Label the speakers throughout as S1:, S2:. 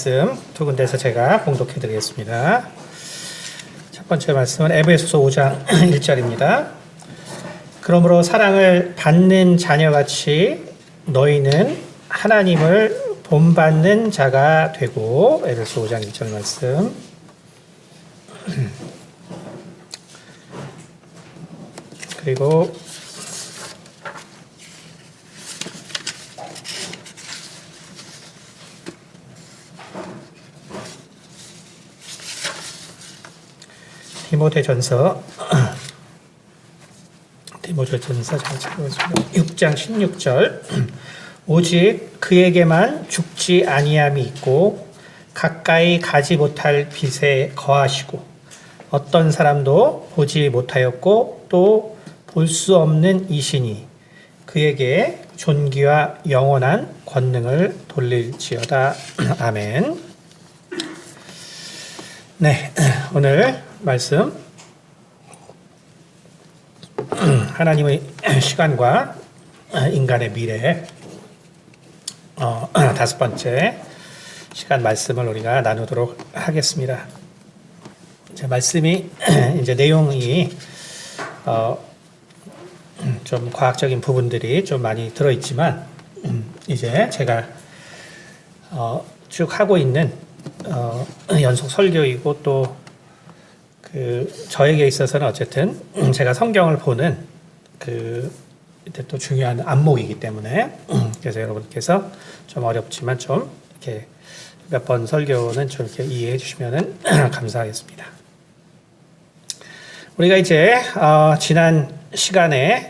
S1: 말씀 두 군데에서 제가 봉독해 드리겠습니다. 첫 번째 말씀은 에베소서 5장 1절입니다. 그러므로 사랑을 받는 자녀같이 너희는 하나님을 본받는 자가 되고, 에베소 5장 1절 말씀. 그리고 디모데전서 6장 16절. 오직 그에게만 죽지 아니함이 있고 가까이 가지 못할 빛에 거하시고 어떤 사람도 보지 못하였고 또 볼 수 없는 이시니 그에게 존귀와 영원한 권능을 돌릴지어다. 아멘. 네, 오늘 말씀 하나님의 시간과 인간의 미래, 다섯 번째 시간 말씀을 우리가 나누도록 하겠습니다. 이제 말씀이 이제 내용이 좀 과학적인 부분들이 좀 많이 들어있지만 이제 제가 쭉 하고 있는 연속 설교이고 또 저에게 있어서는 어쨌든 제가 성경을 보는 또 중요한 안목이기 때문에 그래서 여러분께서 좀 어렵지만 좀 이렇게 몇 번 설교는 좀 이렇게 이해해 주시면은 감사하겠습니다. 우리가 이제 지난 시간에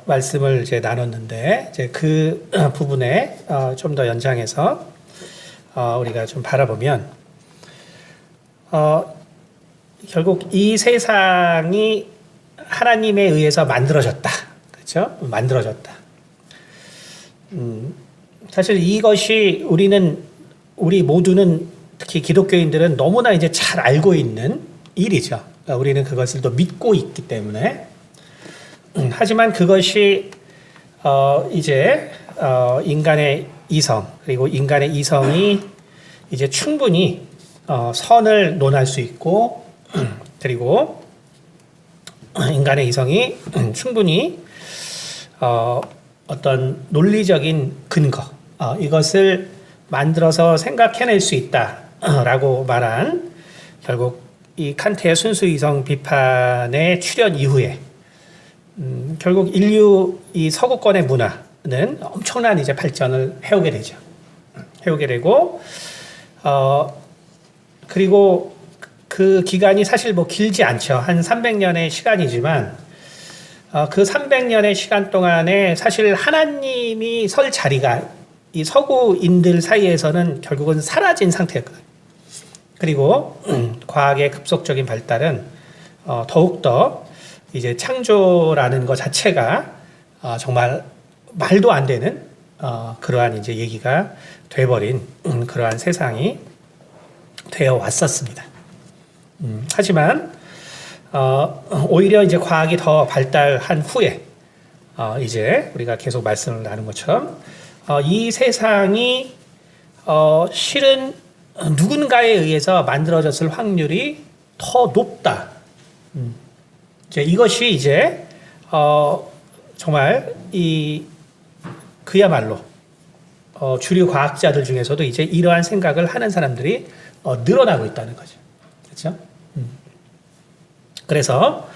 S1: 말씀을 이제 나눴는데 이제 그 부분에 좀 더 연장해서 우리가 좀 바라보면 결국 이 세상이 하나님에 의해서 만들어졌다. 그렇죠? 만들어졌다. 사실 이것이 우리 모두는 특히 기독교인들은 너무나 이제 잘 알고 있는 일이죠. 그러니까 우리는 그것을 또 믿고 있기 때문에. 하지만 그것이 이제 인간의 이성, 그리고 인간의 이성이 이제 충분히 선을 논할 수 있고, 그리고 인간의 이성이 충분히 어떤 논리적인 근거, 이것을 만들어서 생각해낼 수 있다라고 말한 결국 이 칸트의 순수 이성 비판의 출현 이후에 결국 인류 이 서구권의 문화는 엄청난 이제 발전을 해오게 되죠. 해오게 되고, 그리고 그 기간이 사실 뭐 길지 않죠. 한 300년의 시간이지만, 그 300년의 시간 동안에 사실 하나님이 설 자리가 이 서구인들 사이에서는 결국은 사라진 상태였거든요. 그리고 과학의 급속적인 발달은 더욱더 이제 창조라는 것 자체가 정말 말도 안 되는 그러한 이제 얘기가 돼버린 그러한 세상이 되어 왔었습니다. 하지만 오히려 이제 과학이 더 발달한 후에 이제 우리가 계속 말씀을 나눈 것처럼 이 세상이 실은 누군가에 의해서 만들어졌을 확률이 더 높다. 이제 이것이 이제 정말 그야말로 주류 과학자들 중에서도 이제 이러한 생각을 하는 사람들이 늘어나고 있다는 거죠. 그렇죠? 그래서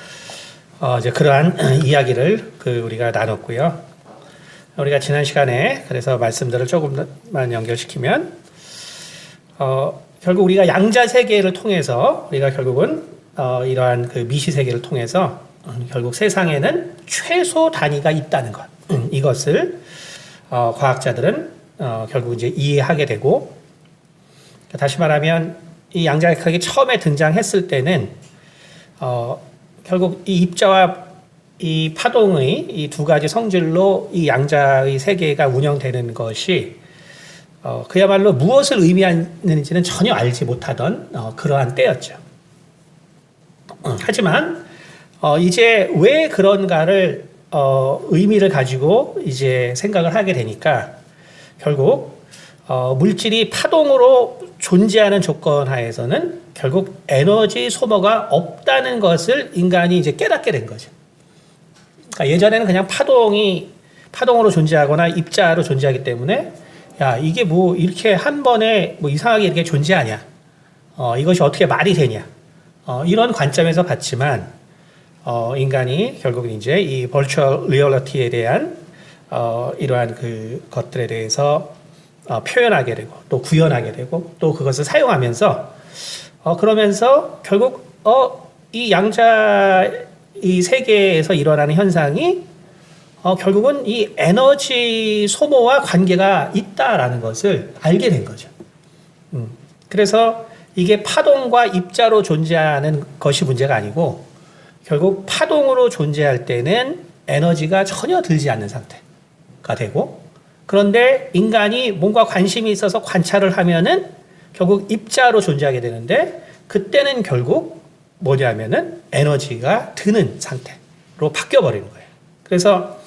S1: 이제 그러한 이야기를 우리가 나눴고요. 우리가 지난 시간에 그래서 말씀들을 조금만 연결시키면 결국 우리가 양자 세계를 통해서 우리가 결국은 이러한 미시 세계를 통해서 결국 세상에는 최소 단위가 있다는 것. 이것을 과학자들은 결국 이제 이해하게 되고, 다시 말하면 이 양자역학이 처음에 등장했을 때는 결국 이 입자와 이 파동의 이 두 가지 성질로 이 양자의 세계가 운영되는 것이 그야말로 무엇을 의미하는지는 전혀 알지 못하던 그러한 때였죠. 하지만 이제 왜 그런가를 의미를 가지고 이제 생각을 하게 되니까 결국 물질이 파동으로 존재하는 조건 하에서는 결국 에너지 소모가 없다는 것을 인간이 이제 깨닫게 된 거죠. 그러니까 예전에는 그냥 파동으로 존재하거나 입자로 존재하기 때문에 야, 이게 뭐 이렇게 한 번에 뭐 이상하게 이렇게 존재하냐? 이것이 어떻게 말이 되냐? 이런 관점에서 봤지만 인간이 결국은 이제 이 버추얼 리얼리티에 대한 이러한 그 것들에 대해서 표현하게 되고 또 구현하게 되고 또 그것을 사용하면서 그러면서 결국 이 양자 이 세계에서 일어나는 현상이 결국은 이 에너지 소모와 관계가 있다라는 것을 알게 된 거죠. 그래서 이게 파동과 입자로 존재하는 것이 문제가 아니고 결국 파동으로 존재할 때는 에너지가 전혀 들지 않는 상태가 되고 그런데 인간이 뭔가 관심이 있어서 관찰을 하면은 결국 입자로 존재하게 되는데 그때는 결국 뭐냐면은 에너지가 드는 상태로 바뀌어버리는 거예요. 그래서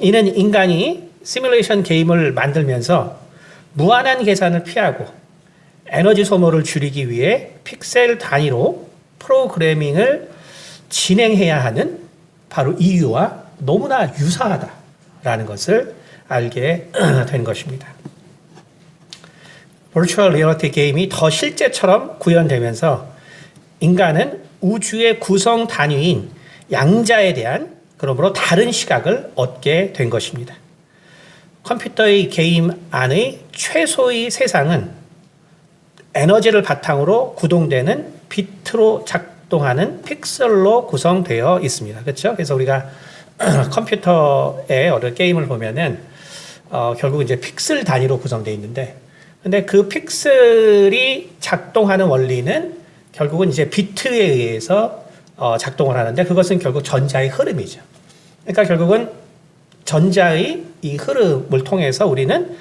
S1: 이는 인간이 시뮬레이션 게임을 만들면서 무한한 계산을 피하고 에너지 소모를 줄이기 위해 픽셀 단위로 프로그래밍을 진행해야 하는 바로 이유와 너무나 유사하다라는 것을 알게 된 것입니다. 버추얼 리얼리티 게임이 더 실제처럼 구현되면서 인간은 우주의 구성 단위인 양자에 대한 그러므로 다른 시각을 얻게 된 것입니다. 컴퓨터의 게임 안의 최소의 세상은 에너지를 바탕으로 구동되는 비트로 작동하는 픽셀로 구성되어 있습니다. 그렇죠? 그래서 우리가 컴퓨터의 어떤 게임을 보면은 결국 이제 픽셀 단위로 구성되어 있는데, 근데 그 픽셀이 작동하는 원리는 결국은 이제 비트에 의해서 작동을 하는데 그것은 결국 전자의 흐름이죠. 그러니까 결국은 전자의 이 흐름을 통해서 우리는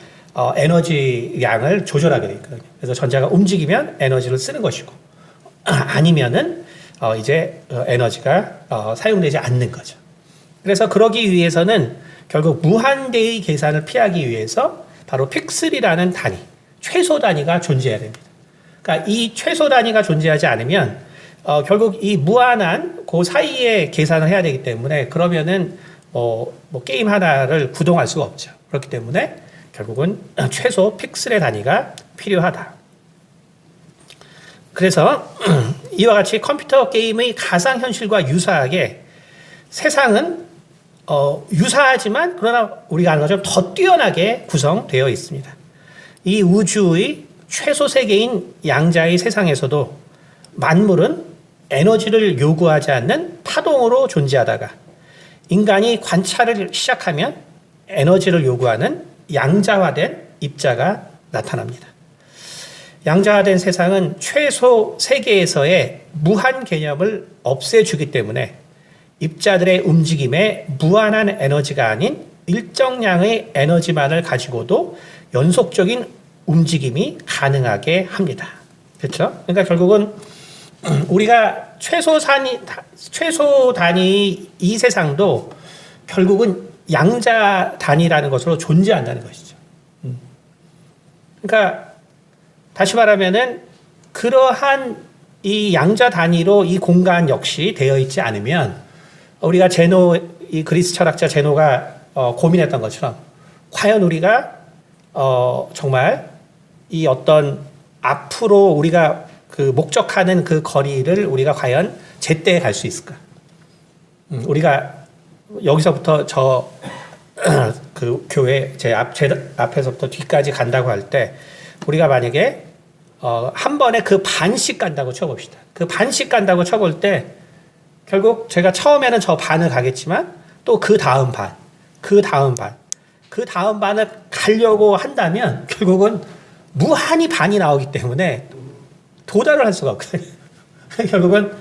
S1: 에너지 양을 조절하게 되어 있거든요. 그래서 전자가 움직이면 에너지를 쓰는 것이고 아니면은 이제 에너지가 사용되지 않는 거죠. 그래서 그러기 위해서는 결국 무한대의 계산을 피하기 위해서 바로 픽셀이라는 단위, 최소 단위가 존재해야 됩니다. 그러니까 이 최소 단위가 존재하지 않으면 결국 이 무한한 그 사이에 계산을 해야 되기 때문에 그러면은 뭐 게임 하나를 구동할 수가 없죠. 그렇기 때문에 결국은 최소 픽셀의 단위가 필요하다. 그래서 이와 같이 컴퓨터 게임의 가상현실과 유사하게 세상은 유사하지만 그러나 우리가 아는 것처럼 더 뛰어나게 구성되어 있습니다. 이 우주의 최소 세계인 양자의 세상에서도 만물은 에너지를 요구하지 않는 파동으로 존재하다가 인간이 관찰을 시작하면 에너지를 요구하는 양자화된 입자가 나타납니다. 양자화된 세상은 최소 세계에서의 무한 개념을 없애주기 때문에 입자들의 움직임에 무한한 에너지가 아닌 일정량의 에너지만을 가지고도 연속적인 움직임이 가능하게 합니다. 그렇죠? 그러니까 결국은 우리가 최소 단위 이 세상도 결국은 양자 단위라는 것으로 존재한다는 것이죠. 그러니까 다시 말하면은 그러한 이 양자 단위로 이 공간 역시 되어 있지 않으면 우리가 이 그리스 철학자 제노가 고민했던 것처럼 과연 우리가 정말 이 어떤 앞으로 우리가 그 목적하는 그 거리를 우리가 과연 제때에 갈 수 있을까? 우리가 여기서부터 그 교회 제 앞에서부터 뒤까지 간다고 할 때 우리가 만약에 한 번에 그 반씩 간다고 쳐봅시다. 그 반씩 간다고 쳐볼 때 결국 제가 처음에는 저 반을 가겠지만 또 그 다음 반, 그 다음 반을 가려고 한다면 결국은 무한히 반이 나오기 때문에 도달을 할 수가 없거든요. 결국은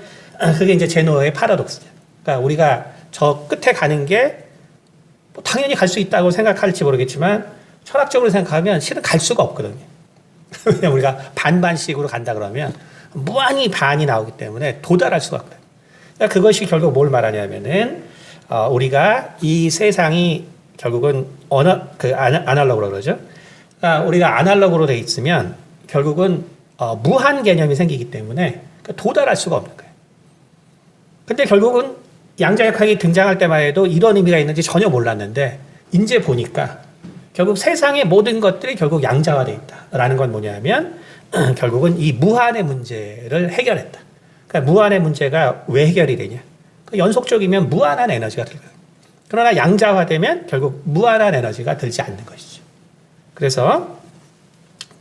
S1: 그게 이제 제노의 파라독스죠. 그러니까 우리가 저 끝에 가는 게 뭐 당연히 갈 수 있다고 생각할지 모르겠지만 철학적으로 생각하면 실은 갈 수가 없거든요. 왜냐면 우리가 반반씩으로 간다 그러면 무한히 반이 나오기 때문에 도달할 수가 없거든요. 그러니까 그것이 결국 뭘 말하냐면은 우리가 이 세상이 결국은 아날로그라고 그러죠. 그러니까 우리가 아날로그로 돼 있으면 결국은 무한 개념이 생기기 때문에 도달할 수가 없는 거예요. 근데 결국은 양자역학이 등장할 때만 해도 이런 의미가 있는지 전혀 몰랐는데 이제 보니까 결국 세상의 모든 것들이 결국 양자화되어 있다라는 건 뭐냐면 결국은 이 무한의 문제를 해결했다. 그러니까 무한의 문제가 왜 해결이 되냐? 연속적이면 무한한 에너지가 들어요. 그러나 양자화되면 결국 무한한 에너지가 들지 않는 것이죠. 그래서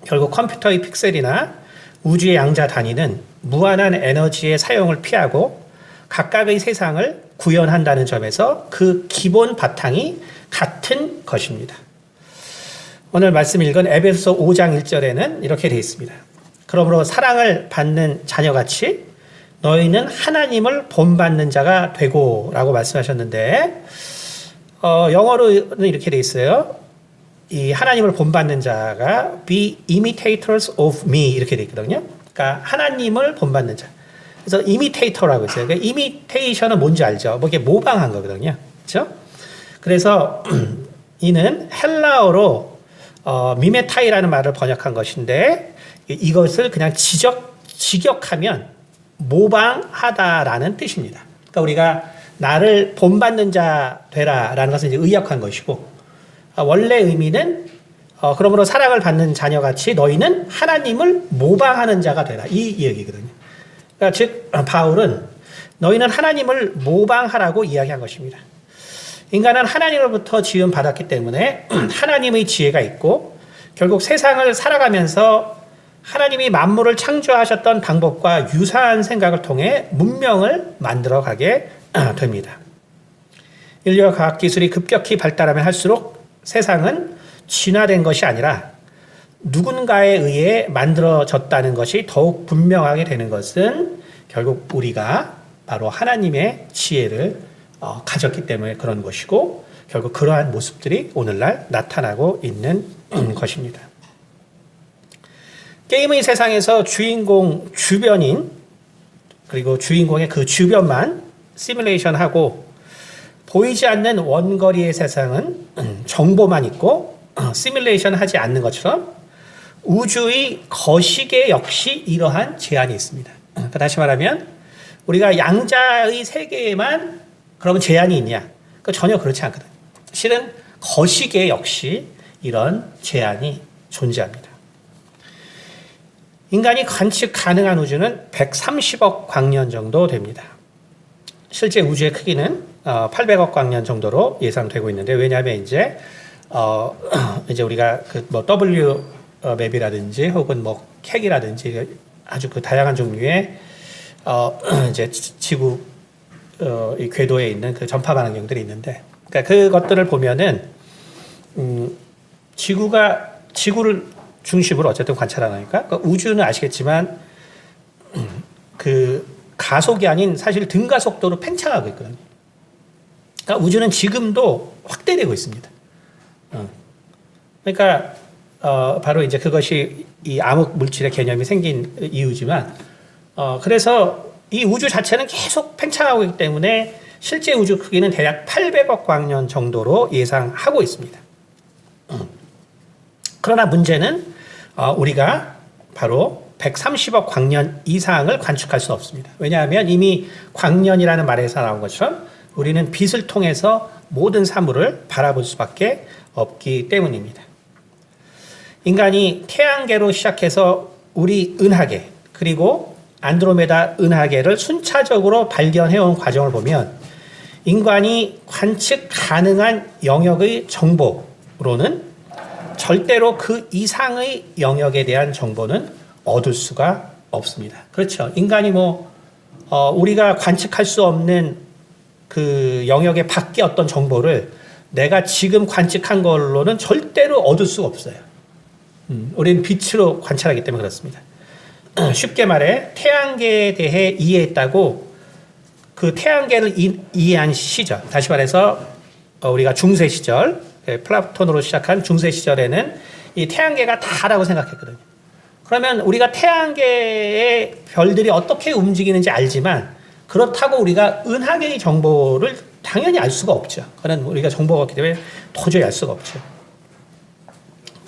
S1: 결국 컴퓨터의 픽셀이나 우주의 양자 단위는 무한한 에너지의 사용을 피하고 각각의 세상을 구현한다는 점에서 그 기본 바탕이 같은 것입니다. 오늘 말씀 읽은 에베소서 5장 1절에는 이렇게 되어 있습니다. 그러므로 사랑을 받는 자녀같이 너희는 하나님을 본받는 자가 되고 라고 말씀하셨는데 영어로는 이렇게 되어 있어요. 이 하나님을 본받는 자가 be imitators of me 이렇게 되어 있거든요. 그러니까 하나님을 본받는 자. 그래서 imitator라고 있어요. 그러니까 imitation은 뭔지 알죠? 뭐 이게 모방한 거거든요. 그렇죠? 그래서 이는 헬라어로 미메타이라는 말을 번역한 것인데 이것을 그냥 직역하면 모방하다라는 뜻입니다. 그러니까 우리가 나를 본받는 자 되라라는 것은 이제 의역한 것이고 원래 의미는 그러므로 사랑을 받는 자녀같이 너희는 하나님을 모방하는 자가 되라 이 얘기거든요. 그러니까 즉 바울은 너희는 하나님을 모방하라고 이야기한 것입니다. 인간은 하나님으로부터 지음 받았기 때문에 하나님의 지혜가 있고 결국 세상을 살아가면서 하나님이 만물을 창조하셨던 방법과 유사한 생각을 통해 문명을 만들어가게 됩니다. 인류와 과학기술이 급격히 발달하면 할수록 세상은 진화된 것이 아니라 누군가에 의해 만들어졌다는 것이 더욱 분명하게 되는 것은 결국 우리가 바로 하나님의 지혜를 가졌기 때문에 그런 것이고 결국 그러한 모습들이 오늘날 나타나고 있는 것입니다. 게임의 세상에서 주인공 주변인 그리고 주인공의 그 주변만 시뮬레이션하고 보이지 않는 원거리의 세상은 정보만 있고 시뮬레이션 하지 않는 것처럼 우주의 거시계 역시 이러한 제한이 있습니다. 그러니까 다시 말하면 우리가 양자의 세계에만 그러면 제한이 있냐? 전혀 그렇지 않거든요. 실은 거시계 역시 이런 제한이 존재합니다. 인간이 관측 가능한 우주는 130억 광년 정도 됩니다. 실제 우주의 크기는 800억 광년 정도로 예상되고 있는데 왜냐하면 이제 우리가 뭐 W 맵이라든지 혹은 뭐 캑이라든지 아주 그 다양한 종류의 이제 지구 이 궤도에 있는 그 전파 반응경들이 있는데 그러니까 그것들을 보면은 지구를 중심으로 어쨌든 관찰하니까 그러니까 우주는 아시겠지만 그 가속이 아닌 사실 등가속도로 팽창하고 있거든요. 그러니까 우주는 지금도 확대되고 있습니다. 그러니까 바로 이제 그것이 이 암흑 물질의 개념이 생긴 이유지만 그래서 이 우주 자체는 계속 팽창하고 있기 때문에 실제 우주 크기는 대략 800억 광년 정도로 예상하고 있습니다. 그러나 문제는 우리가 바로 130억 광년 이상을 관측할 수 없습니다. 왜냐하면 이미 광년이라는 말에서 나온 것처럼 우리는 빛을 통해서 모든 사물을 바라볼 수밖에 없기 때문입니다. 인간이 태양계로 시작해서 우리 은하계 그리고 안드로메다 은하계를 순차적으로 발견해온 과정을 보면 인간이 관측 가능한 영역의 정보로는 절대로 그 이상의 영역에 대한 정보는 얻을 수가 없습니다. 그렇죠. 인간이 우리가 관측할 수 없는 그 영역의 밖의 어떤 정보를 내가 지금 관측한 걸로는 절대로 얻을 수가 없어요. 우리는 빛으로 관찰하기 때문에 그렇습니다. 쉽게 말해 태양계에 대해 이해했다고 그 태양계를 이해한 시절, 다시 말해서 우리가 중세 시절, 플라톤으로 시작한 중세 시절에는 이 태양계가 다라고 생각했거든요. 그러면 우리가 태양계의 별들이 어떻게 움직이는지 알지만 그렇다고 우리가 은하계의 정보를 당연히 알 수가 없죠. 그건 우리가 정보가 없기 때문에 도저히 알 수가 없죠.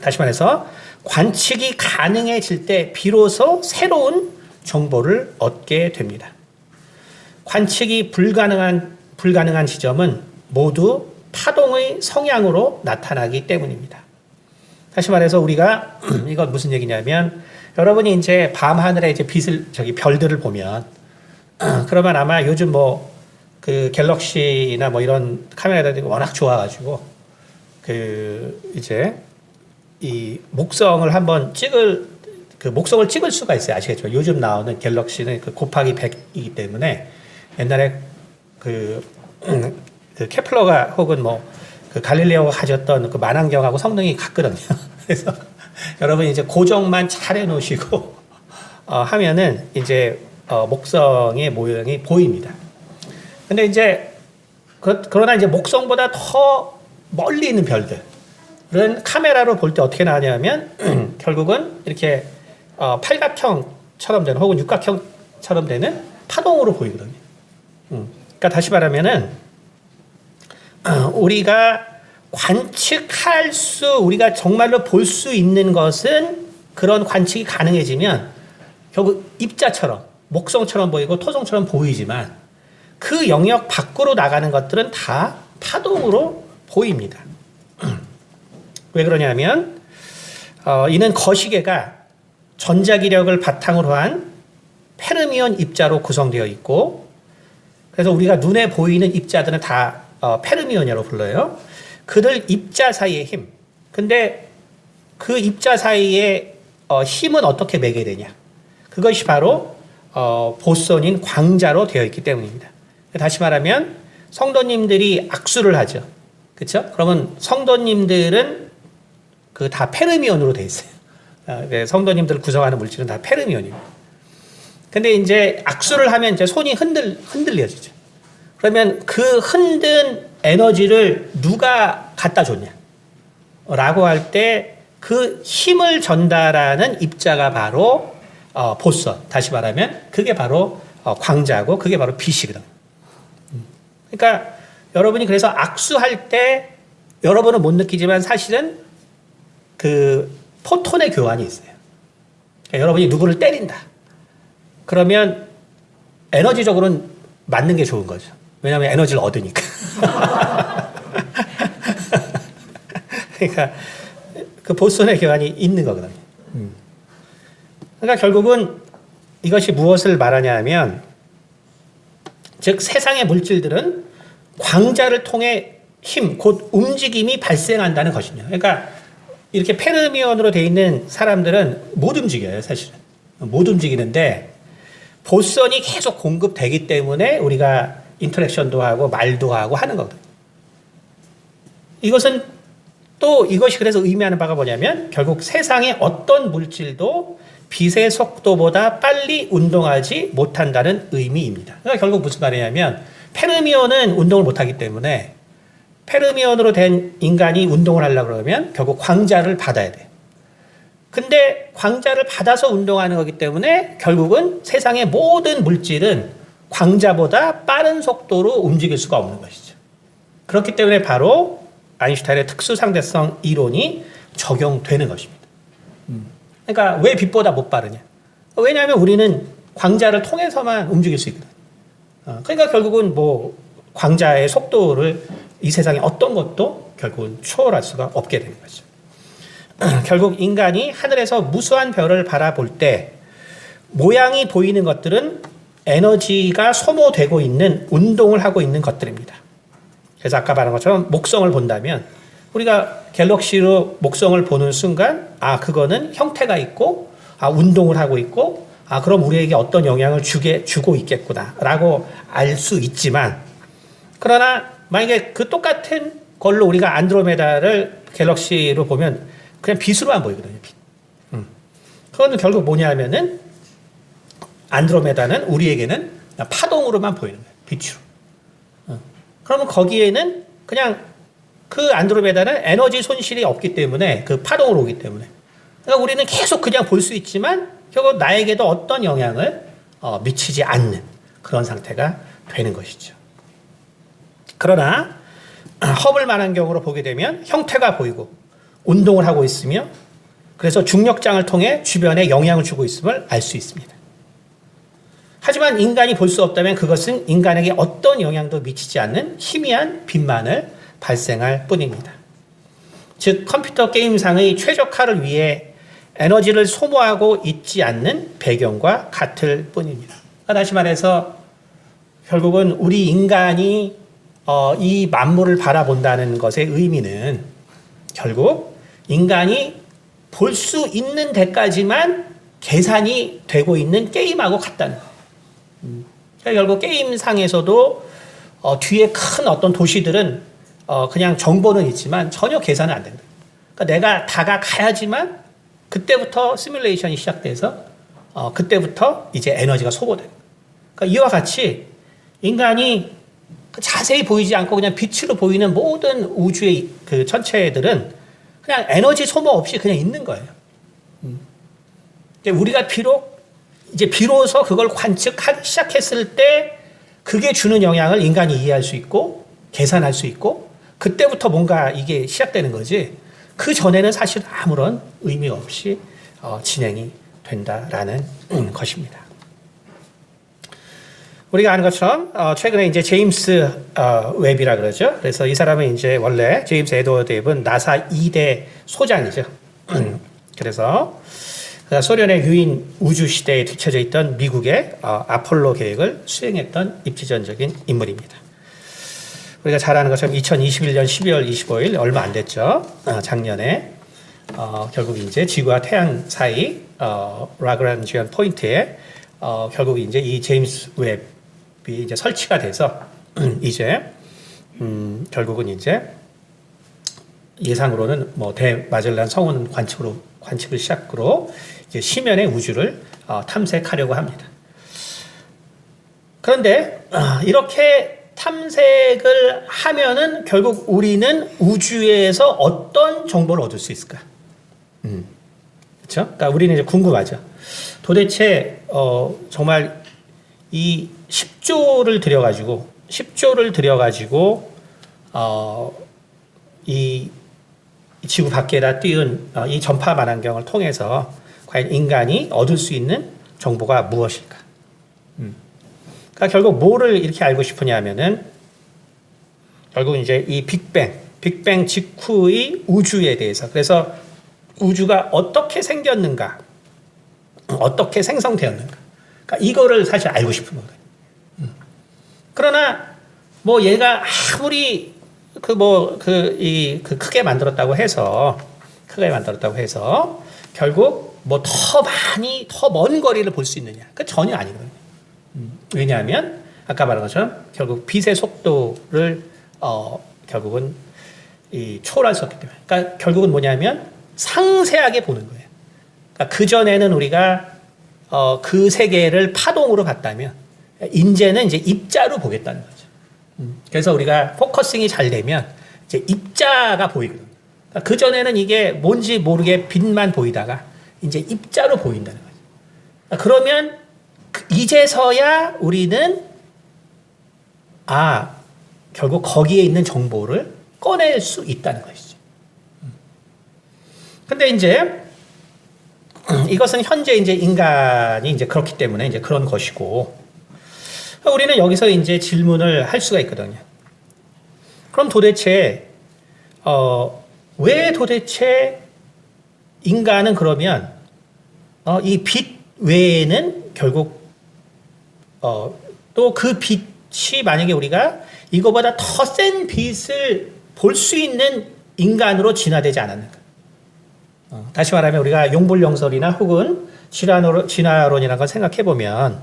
S1: 다시 말해서 관측이 가능해질 때 비로소 새로운 정보를 얻게 됩니다. 관측이 불가능한 지점은 모두 파동의 성향으로 나타나기 때문입니다. 다시 말해서 우리가 이건 무슨 얘기냐면 여러분이 이제 밤 하늘에 이제 별들을 보면 그러면 아마 요즘 뭐 그 갤럭시나 뭐 이런 카메라들이 워낙 좋아가지고 이제 이 목성을 한번 목성을 찍을 수가 있어요. 아시겠죠? 요즘 나오는 갤럭시는 곱하기 100이기 때문에 옛날에 그 케플러가 혹은 그 갈릴레오가 가졌던 그 만환경하고 성능이 같거든요. 그래서 여러분이 이제 고정만 잘 해놓으시고 하면은 이제 목성의 모양이 보입니다. 근데 이제 그러나 이제 목성보다 더 멀리 있는 별들은 카메라로 볼 때 어떻게 나오냐면 결국은 이렇게 팔각형처럼 되는 혹은 육각형처럼 되는 파동으로 보이거든요. 그러니까 다시 말하면은 우리가 우리가 정말로 볼 수 있는 것은 그런 관측이 가능해지면 결국 입자처럼 목성처럼 보이고 토성처럼 보이지만 그 영역 밖으로 나가는 것들은 다 파동으로 보입니다. 왜 그러냐면 이는 거시계가 전자기력을 바탕으로 한 페르미온 입자로 구성되어 있고 그래서 우리가 눈에 보이는 입자들은 다 페르미온이라고 불러요. 그들 입자 사이의 힘. 근데 그 입자 사이의 힘은 어떻게 매개되냐? 그것이 바로 보선인 광자로 되어 있기 때문입니다. 다시 말하면 성도님들이 악수를 하죠. 그렇죠? 그러면 성도님들은 다 페르미온으로 되어 있어요. 성도님들을 구성하는 물질은 다 페르미온입니다. 근데 이제 악수를 하면 이제 손이 흔들려지죠. 그러면 그 흔든 에너지를 누가 갖다 줬냐? 라고 할 때 그 힘을 전달하는 입자가 바로 보선. 다시 말하면 그게 바로 광자고 그게 바로 빛이거든. 그러니까 여러분이 그래서 악수할 때 여러분은 못 느끼지만 사실은 그 포톤의 교환이 있어요. 그러니까 여러분이 누구를 때린다. 그러면 에너지적으로는 맞는 게 좋은 거죠. 왜냐하면 에너지를 얻으니까. 그러니까 그 보선의 교환이 있는 거거든요. 그러니까 결국은 이것이 무엇을 말하냐 하면 즉 세상의 물질들은 광자를 통해 힘, 곧 움직임이 발생한다는 것이냐. 그러니까 이렇게 페르미온으로 되어 있는 사람들은 못 움직여요, 사실은. 못 움직이는데 보선이 계속 공급되기 때문에 우리가 인터랙션도 하고 말도 하고 하는 거거든요. 이것이 그래서 의미하는 바가 뭐냐면 결국 세상의 어떤 물질도 빛의 속도보다 빨리 운동하지 못한다는 의미입니다. 그러니까 결국 무슨 말이냐면 페르미온은 운동을 못하기 때문에 페르미온으로 된 인간이 운동을 하려고 그러면 결국 광자를 받아야 돼요. 근데 광자를 받아서 운동하는 거기 때문에 결국은 세상의 모든 물질은 광자보다 빠른 속도로 움직일 수가 없는 것이죠. 그렇기 때문에 바로 아인슈타인의 특수상대성 이론이 적용되는 것입니다. 그러니까 왜 빛보다 못 빠르냐? 왜냐하면 우리는 광자를 통해서만 움직일 수 있거든요. 그러니까 결국은 광자의 속도를 이 세상에 어떤 것도 결국은 초월할 수가 없게 되는 거죠. 결국 인간이 하늘에서 무수한 별을 바라볼 때 모양이 보이는 것들은 에너지가 소모되고 있는 운동을 하고 있는 것들입니다. 그래서 아까 말한 것처럼 목성을 본다면 우리가 갤럭시로 목성을 보는 순간 그거는 형태가 있고 운동을 하고 있고 그럼 우리에게 어떤 영향을 주고 있겠구나라고 알 수 있지만 그러나 만약에 그 똑같은 걸로 우리가 안드로메다를 갤럭시로 보면 그냥 빛으로만 보이거든요. 빛. 그거는 결국 뭐냐 하면은 안드로메다는 우리에게는 파동으로만 보이는 거예요. 빛으로. 그러면 거기에는 그냥 그 안드로메다는 에너지 손실이 없기 때문에 그 파동으로 오기 때문에 그러니까 우리는 계속 그냥 볼 수 있지만 결국 나에게도 어떤 영향을 미치지 않는 그런 상태가 되는 것이죠. 그러나 허블 만환경으로 보게 되면 형태가 보이고 운동을 하고 있으며 그래서 중력장을 통해 주변에 영향을 주고 있음을 알 수 있습니다. 하지만 인간이 볼 수 없다면 그것은 인간에게 어떤 영향도 미치지 않는 희미한 빛만을 발생할 뿐입니다. 즉 컴퓨터 게임상의 최적화를 위해 에너지를 소모하고 있지 않는 배경과 같을 뿐입니다. 다시 말해서 결국은 우리 인간이 이 만물을 바라본다는 것의 의미는 결국 인간이 볼 수 있는 데까지만 계산이 되고 있는 게임하고 같다는 거예요. 그러니까 결국 게임상에서도 뒤에 큰 어떤 도시들은 그냥 정보는 있지만 전혀 계산은 안 된다. 그러니까 내가 다가가야지만 그때부터 시뮬레이션이 시작돼서 그때부터 이제 에너지가 소모되는 거예요. 그러니까 이와 같이 인간이 자세히 보이지 않고 그냥 빛으로 보이는 모든 우주의 그 전체들은 그냥 에너지 소모 없이 그냥 있는 거예요. 우리가 비로소 그걸 관측하기 시작했을 때 그게 주는 영향을 인간이 이해할 수 있고 계산할 수 있고 그때부터 뭔가 이게 시작되는 거지. 그 전에는 사실 아무런 의미 없이 진행이 된다라는 것입니다. 우리가 아는 것처럼 최근에 이제 제임스 웹이라 그러죠. 그래서 이 사람은 이제 원래 제임스 에드워드 웹은 나사 2대 소장이죠. 그래서 소련의 유인 우주 시대에 뒤처져 있던 미국의 아폴로 계획을 수행했던 입지전적인 인물입니다. 우리가 잘 아는 것처럼 2021년 12월 25일 얼마 안 됐죠. 작년에 결국 이제 지구와 태양 사이 라그란지안 포인트에 결국 이제 이 제임스 웹이 이제 설치가 돼서 이제 결국은 이제 예상으로는 뭐 대마젤란 성운 관측을 시작으로 이제 심연의 우주를 탐색하려고 합니다. 그런데 이렇게 탐색을 하면은 결국 우리는 우주에서 어떤 정보를 얻을 수 있을까? 그렇죠? 그러니까 우리는 이제 궁금하죠. 도대체 정말 이 10조를 들여가지고 이 지구 밖에다 띄운 이 전파 만환경을 통해서 과연 인간이 얻을 수 있는 정보가 무엇일까? 그러니까 결국 뭐를 이렇게 알고 싶으냐면은 결국 이제 이 빅뱅 직후의 우주에 대해서 그래서 우주가 어떻게 생겼는가, 어떻게 생성되었는가, 그러니까 이거를 사실 알고 싶은 거예요. 그러나 뭐 얘가 아무리 크게 만들었다고 해서 결국 뭐 더 먼 거리를 볼 수 있느냐? 그 전혀 아니거든요. 왜냐하면 아까 말한 것처럼 결국 빛의 속도를 결국은 초월할 수 없기 때문에. 그러니까 결국은 뭐냐면 상세하게 보는 거예요. 그러니까 그 전에는 우리가 그 세계를 파동으로 봤다면 이제는 이제 입자로 보겠다는 거죠. 그래서 우리가 포커싱이 잘 되면 이제 입자가 보이거든요. 그러니까 그 전에는 이게 뭔지 모르게 빛만 보이다가 이제 입자로 보인다는 거죠. 그러면 이제서야 우리는 결국 거기에 있는 정보를 꺼낼 수 있다는 것이죠. 근데 이제 이것은 현재 이제 인간이 이제 그렇기 때문에 이제 그런 것이고 우리는 여기서 이제 질문을 할 수가 있거든요. 그럼 도대체 왜 도대체 인간은 그러면 이 빛 외에는 결국 또 그 빛이 만약에 우리가 이거보다 더 센 빛을 볼 수 있는 인간으로 진화되지 않았는가? 다시 말하면 우리가 용불용설이나 혹은 진화론이라는 걸 생각해 보면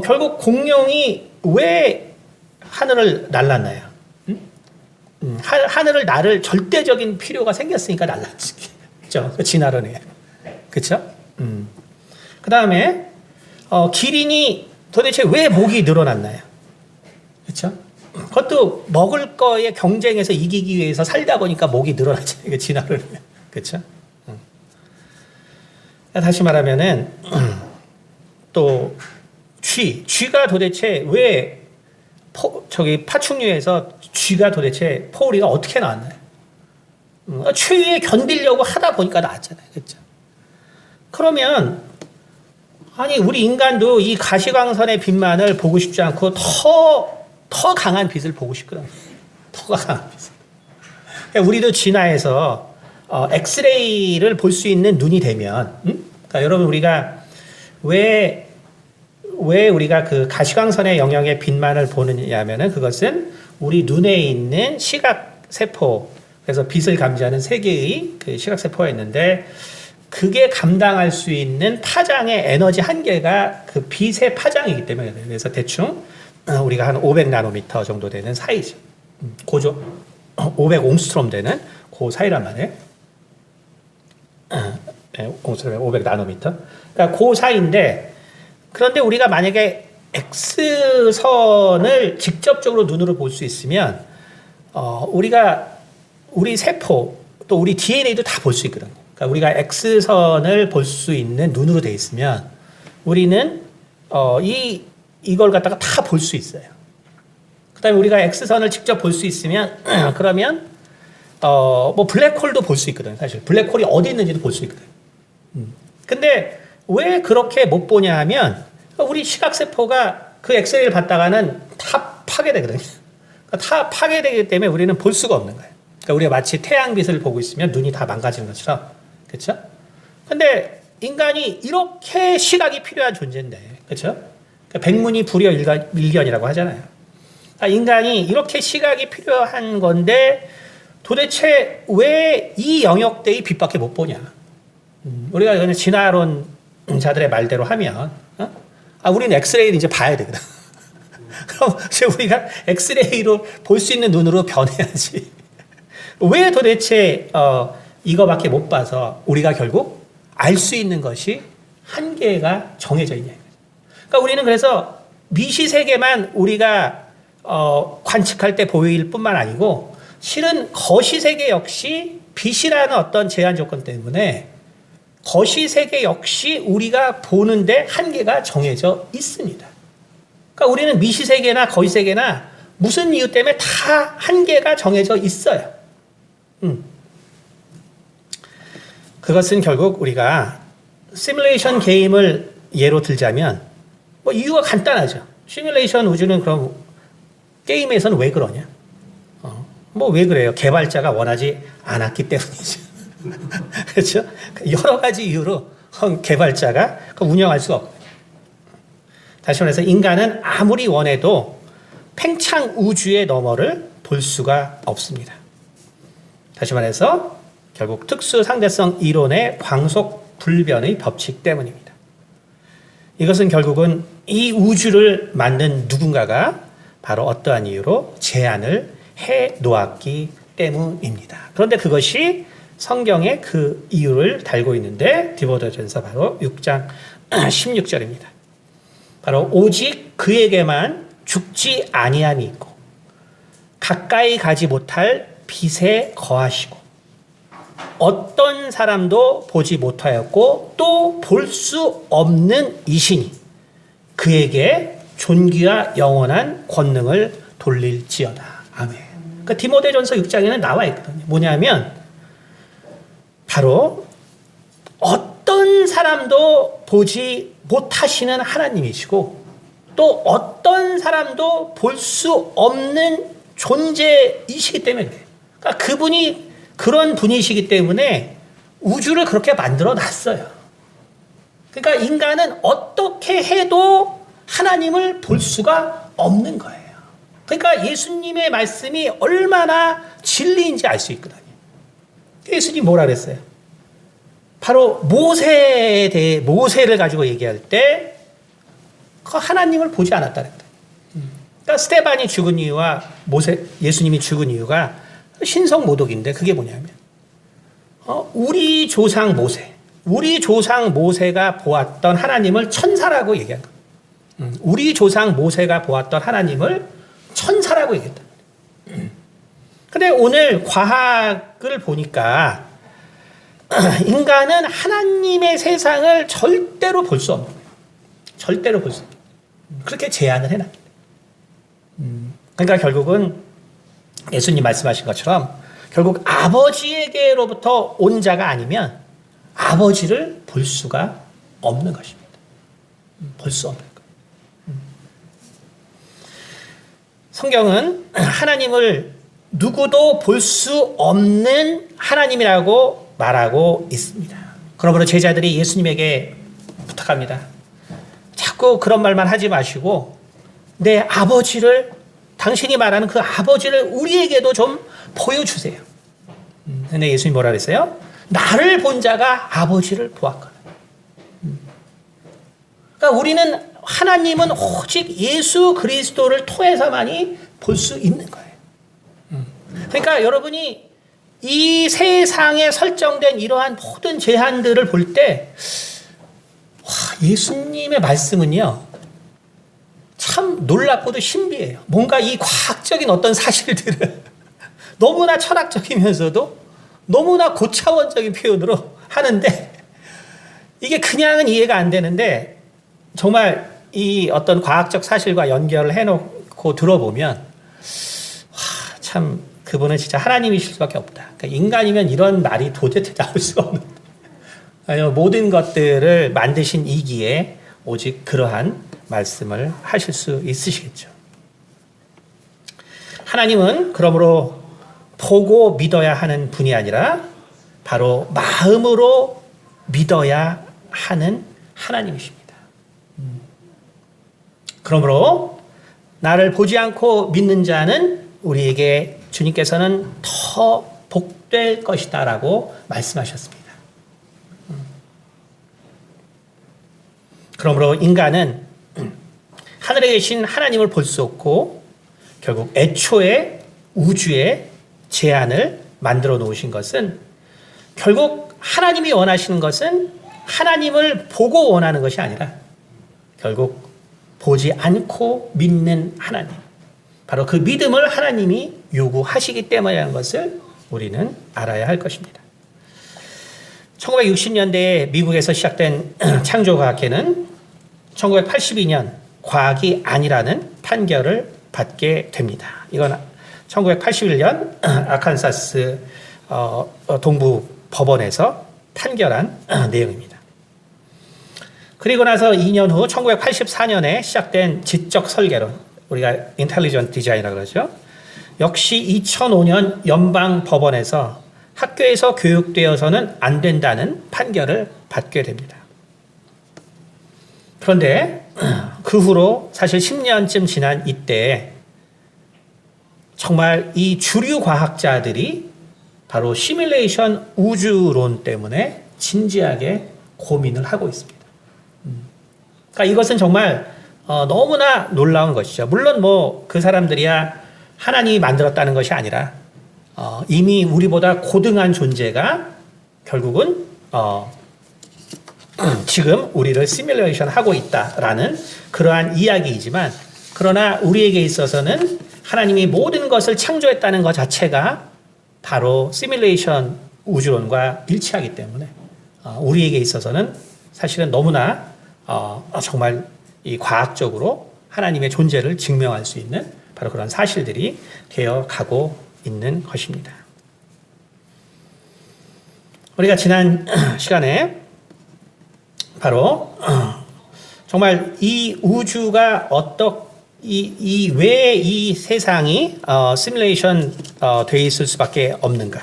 S1: 결국 공룡이 왜 하늘을 날랐나요? 하늘을 나를 절대적인 필요가 생겼으니까 날랐지. 그렇죠? 그 진화론이에요. 그렇죠? 그 다음에 기린이 도대체 왜 목이 늘어났나요? 그렇죠? 그것도 먹을 거에 경쟁해서 이기기 위해서 살다 보니까 목이 늘어났죠. 이게 진화론이에요. 그렇죠? 다시 말하면은 또 쥐가 도대체 왜 파충류에서 쥐가 도대체 포우리가 어떻게 나왔나요? 추위에 견디려고 하다 보니까 나왔잖아요. 그렇죠? 그러면 아니 우리 인간도 이 가시광선의 빛만을 보고 싶지 않고 더 강한 빛을 보고 싶거든요. 더 강한 빛을. 그러니까 우리도 진화해서 엑스레이를 볼 수 있는 눈이 되면, 그러니까 여러분 우리가 왜 우리가 그 가시광선의 영역의 빛만을 보느냐면은 그것은 우리 눈에 있는 시각 세포, 그래서 빛을 감지하는 세 개의 그 시각 세포가 있는데 그게 감당할 수 있는 파장의 에너지 한계가 그 빛의 파장이기 때문에 그래서 대충 우리가 한 500나노미터 정도 되는 사이죠. 고죠. 500옹스트롬 되는 그 사이란 말이에요. 500나노미터. 그러니까 그 사이인데 그런데 우리가 만약에 X선을 직접적으로 눈으로 볼 수 있으면 우리 세포 또 우리 DNA도 다 볼 수 있거든요. 그러니까 우리가 X선을 볼 수 있는 눈으로 돼 있으면 우리는 이걸 갖다가 다 볼 수 있어요. 그다음에 우리가 X선을 직접 볼 수 있으면 그러면 뭐 블랙홀도 볼 수 있거든요. 사실 블랙홀이 어디 있는지도 볼 수 있거든요. 근데 왜 그렇게 못 보냐 하면 우리 시각세포가 그 엑스레이를 봤다가는 다 파괴되거든요. 다 파괴되기 때문에 우리는 볼 수가 없는 거예요. 그러니까 우리가 마치 태양빛을 보고 있으면 눈이 다 망가지는 것처럼. 그렇죠? 근데 인간이 이렇게 시각이 필요한 존재인데, 그렇죠? 그러니까 백문이 불여일견이라고 하잖아요. 그러니까 인간이 이렇게 시각이 필요한 건데 도대체 왜 이 영역대의 빛밖에 못 보냐? 우리가 그냥 진화론자들의 말대로 하면, 우리는 엑스레이를 이제 봐야 되거든. 그럼 이제 우리가 엑스레이로 볼 수 있는 눈으로 변해야지. 왜 도대체 이거밖에 못 봐서 우리가 결국 알 수 있는 것이 한계가 정해져 있냐. 그러니까 우리는 그래서 미시세계만 우리가 관측할 때 보일 뿐만 아니고 실은 거시세계 역시 빛이라는 어떤 제한 조건 때문에 거시세계 역시 우리가 보는데 한계가 정해져 있습니다. 그러니까 우리는 미시세계나 거시세계나 무슨 이유 때문에 다 한계가 정해져 있어요. 그것은 결국 우리가 시뮬레이션 게임을 예로 들자면 뭐 이유가 간단하죠. 시뮬레이션 우주는 그럼 게임에서는 왜 그러냐? 뭐 왜 그래요? 개발자가 원하지 않았기 때문이죠. 그렇죠? 여러 가지 이유로 개발자가 운영할 수가 없고. 다시 말해서 인간은 아무리 원해도 팽창 우주의 너머를 볼 수가 없습니다. 다시 말해서 결국 특수 상대성 이론의 광속 불변의 법칙 때문입니다. 이것은 결국은 이 우주를 만든 누군가가 바로 어떠한 이유로 제안을 해 놓았기 때문입니다. 그런데 그것이 성경에 그 이유를 달고 있는데 디모데전서 바로 6장 16절입니다. 바로 오직 그에게만 죽지 아니함이 있고 가까이 가지 못할 빛에 거하시고 어떤 사람도 보지 못하였고 또 볼 수 없는 이시니 그에게 존귀와 영원한 권능을 돌릴지어다. 아멘. 그러니까 디모데전서 6장에는 나와 있거든요. 뭐냐면 바로 어떤 사람도 보지 못하시는 하나님이시고 또 어떤 사람도 볼 수 없는 존재이시기 때문에 그래요. 그러니까 그분이 그런 분이시기 때문에 우주를 그렇게 만들어 놨어요. 그러니까 인간은 어떻게 해도 하나님을 볼 수가 없는 거예요. 그러니까 예수님의 말씀이 얼마나 진리인지 알 수 있거든요. 예수님이 뭐라 그랬어요? 바로 모세에 대해 모세를 가지고 얘기할 때 그 하나님을 보지 않았다는 거예요. 그러니까 스데반이 죽은 이유와 예수님이 죽은 이유가 신성모독인데 그게 뭐냐면 우리 조상 모세가 보았던 하나님을 천사라고 얘기한 거예요. 우리 조상 모세가 보았던 하나님을 천사라고 얘기했다. 근데 오늘 과학을 보니까 인간은 하나님의 세상을 절대로 볼 수 없는 거예요. 절대로 볼 수 없는 거예요. 그렇게 제안을 해놨습니다. 그러니까 결국은 예수님 말씀하신 것처럼 결국 아버지에게로부터 온 자가 아니면 아버지를 볼 수가 없는 것입니다. 볼 수 없는 것. 성경은 하나님을 누구도 볼 수 없는 하나님이라고 말하고 있습니다. 그러므로 제자들이 예수님에게 부탁합니다. 자꾸 그런 말만 하지 마시고 내 아버지를, 당신이 말하는 그 아버지를 우리에게도 좀 보여주세요. 근데 예수님이 뭐라 그랬어요? 나를 본 자가 아버지를 보았거든. 그러니까 우리는, 하나님은 오직 예수 그리스도를 통해서만이 볼 수 있는 거예요. 그러니까 여러분이 이 세상에 설정된 이러한 모든 제한들을 볼 때, 예수님의 말씀은요, 참 놀랍고도 신비해요. 뭔가 이 과학적인 어떤 사실들을 너무나 철학적이면서도 너무나 고차원적인 표현으로 하는데, 이게 그냥은 이해가 안 되는데, 정말 이 어떤 과학적 사실과 연결을 해놓고 들어보면, 참 그분은 진짜 하나님이실 수밖에 없다. 그러니까 인간이면 이런 말이 도대체 나올 수가 없는, 모든 것들을 만드신 이기에 오직 그러한 말씀을 하실 수 있으시겠죠. 하나님은 그러므로 보고 믿어야 하는 분이 아니라 바로 마음으로 믿어야 하는 하나님이십니다. 그러므로 나를 보지 않고 믿는 자는 우리에게 주님께서는 더 복될 것이다 라고 말씀하셨습니다. 그러므로 인간은 하늘에 계신 하나님을 볼 수 없고 결국 애초에 우주의 제한을 만들어 놓으신 것은, 결국 하나님이 원하시는 것은 하나님을 보고 원하는 것이 아니라 결국 보지 않고 믿는 하나님, 바로 그 믿음을 하나님이 요구하시기 때문이라는 것을 우리는 알아야 할 것입니다. 1960년대에 미국에서 시작된 창조과학회는 1982년 과학이 아니라는 판결을 받게 됩니다. 이건 1981년 아칸사스 동부 법원에서 판결한 내용입니다. 그리고 나서 2년 후 1984년에 시작된 지적 설계론, 우리가 인텔리전트 디자인이라고 그러죠. 역시 2005년 연방 법원에서 학교에서 교육되어서는 안 된다는 판결을 받게 됩니다. 그런데 그 후로 사실 10년쯤 지난 이때 정말 이 주류 과학자들이 바로 시뮬레이션 우주론 때문에 진지하게 고민을 하고 있습니다. 그러니까 이것은 정말 너무나 놀라운 것이죠. 물론 뭐 그 사람들이야 하나님이 만들었다는 것이 아니라 이미 우리보다 고등한 존재가 결국은 지금 우리를 시뮬레이션 하고 있다라는 그러한 이야기이지만, 그러나 우리에게 있어서는 하나님이 모든 것을 창조했다는 것 자체가 바로 시뮬레이션 우주론과 일치하기 때문에 우리에게 있어서는 사실은 너무나 정말 이 과학적으로 하나님의 존재를 증명할 수 있는 바로 그런 사실들이 되어 가고 있는 것입니다. 우리가 지난 시간에 바로 정말 이 우주가 왜 이 세상이 시뮬레이션 되어 있을 수밖에 없는가,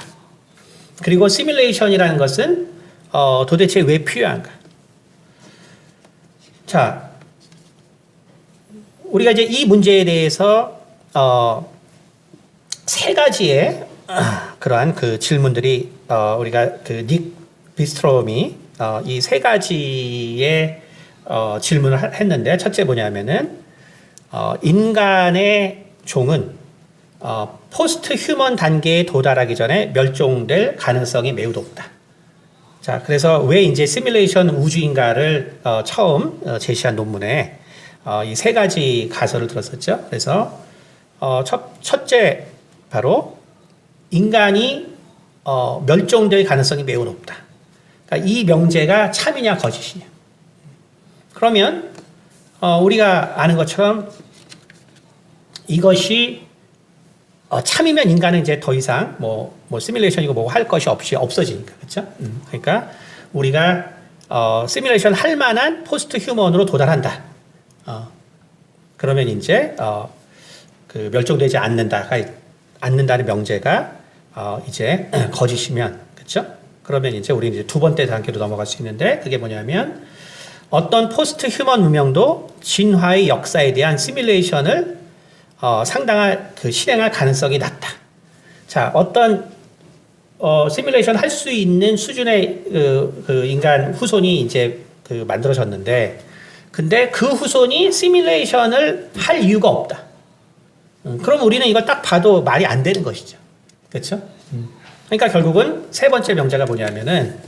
S1: 그리고 시뮬레이션이라는 것은 도대체 왜 필요한가. 자, 우리가 이제 이 문제에 대해서 세 가지의 그러한 그 질문들이 우리가 그 닉 비스트롬이 이 세 가지의 질문을 했는데, 첫째 뭐냐면은 인간의 종은 포스트 휴먼 단계에 도달하기 전에 멸종될 가능성이 매우 높다. 자, 그래서 왜 이제 시뮬레이션 우주인가를 처음 제시한 논문에 이 세 가지 가설을 들었었죠. 그래서 첫째 바로 인간이 멸종될 가능성이 매우 높다. 그러니까 이 명제가 참이냐 거짓이냐. 그러면 우리가 아는 것처럼 이것이 참이면 인간은 이제 더 이상 시뮬레이션이고 뭐 할 것이 없어지니까. 그렇죠? 그러니까 우리가 시뮬레이션 할 만한 포스트 휴먼으로 도달한다. 그러면 이제 그 멸종되지 않는다는 명제가 이제 거짓이면, 그렇죠? 그러면 이제 우리 이제 두 번째 단계로 넘어갈 수 있는데, 그게 뭐냐면 어떤 포스트 휴먼 문명도 진화의 역사에 대한 시뮬레이션을 상당한 실행할 가능성이 낮다. 자, 어떤 시뮬레이션 할 수 있는 수준의 그 인간 후손이 이제 만들어졌는데, 근데 그 후손이 시뮬레이션을 할 이유가 없다. 그럼 우리는 이걸 딱 봐도 말이 안 되는 것이죠. 그렇죠? 그러니까 결국은 세 번째 명제가 뭐냐면은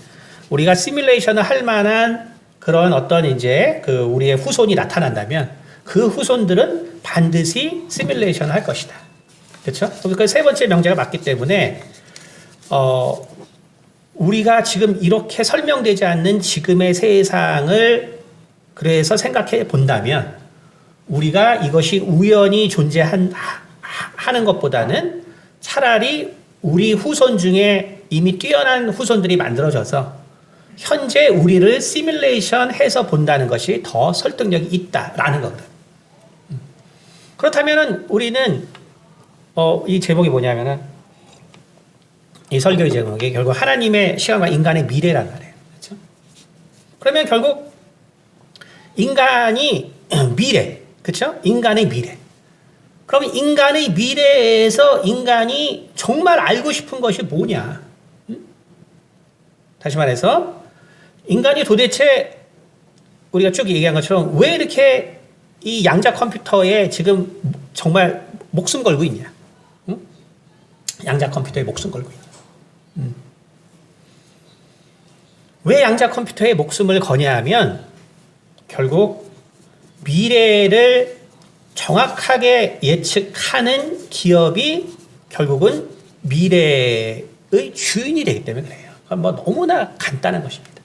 S1: 우리가 시뮬레이션을 할 만한 그런 어떤 이제 우리의 후손이 나타난다면 그 후손들은 반드시 시뮬레이션을 할 것이다. 그렇죠? 그러니까 세 번째 명제가 맞기 때문에 우리가 지금 이렇게 설명되지 않는 지금의 세상을 그래서 생각해 본다면 우리가 이것이 우연히 존재하는 것보다는 차라리 우리 후손 중에 이미 뛰어난 후손들이 만들어져서 현재 우리를 시뮬레이션 해서 본다는 것이 더 설득력이 있다라는 거거든. 그렇다면은 우리는 이 제목이 뭐냐면은 이 설교의 제목이 결국 하나님의 시간과 인간의 미래란 말이에요. 그렇죠? 그러면 결국 인간이 미래, 그렇죠? 인간의 미래. 그럼 인간의 미래에서 인간이 정말 알고 싶은 것이 뭐냐? 다시 말해서 인간이 도대체 우리가 쭉 얘기한 것처럼 왜 이렇게 이 양자 컴퓨터에 지금 정말 목숨 걸고 있냐? 응? 양자 컴퓨터에 목숨 걸고 있냐? 왜 양자 컴퓨터에 목숨을 거냐 하면 결국 미래를 정확하게 예측하는 기업이 결국은 미래의 주인이 되기 때문에 그래요. 뭐 너무나 간단한 것입니다.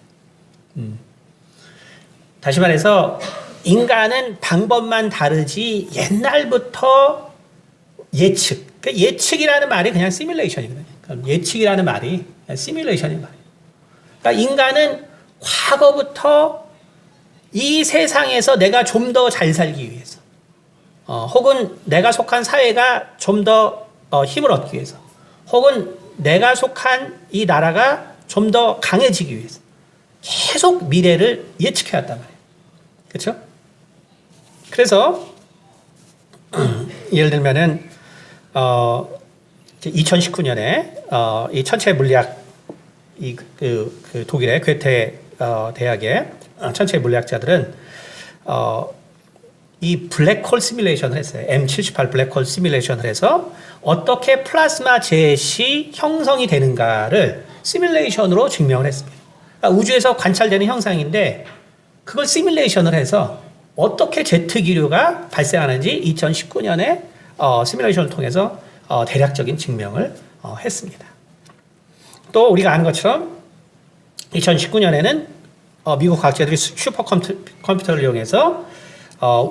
S1: 다시 말해서 인간은 방법만 다르지 옛날부터 예측. 그러니까 예측이라는 말이 그냥 시뮬레이션이거든요. 그러니까 예측이라는 말이 시뮬레이션인 말이에요. 그러니까 인간은 과거부터 이 세상에서 내가 좀 더 잘 살기 위해서, 혹은 내가 속한 사회가 좀 더 힘을 얻기 위해서, 혹은 내가 속한 이 나라가 좀 더 강해지기 위해서 계속 미래를 예측해왔단 말이에요. 그렇죠? 그래서 예를 들면은 2019년에 이 천체 물리학 그 독일의 괴테 대학의 천체 물리학자들은 이 블랙홀 시뮬레이션을 했어요. M78 블랙홀 시뮬레이션을 해서 어떻게 플라즈마 jet이 형성이 되는가를 시뮬레이션으로 증명을 했습니다. 그러니까 우주에서 관찰되는 현상인데 그걸 시뮬레이션을 해서 어떻게 제트 기류가 발생하는지 2019년에 시뮬레이션을 통해서 대략적인 증명을 했습니다. 또 우리가 아는 것처럼 2019년에는 미국 과학자들이 슈퍼컴퓨터를 이용해서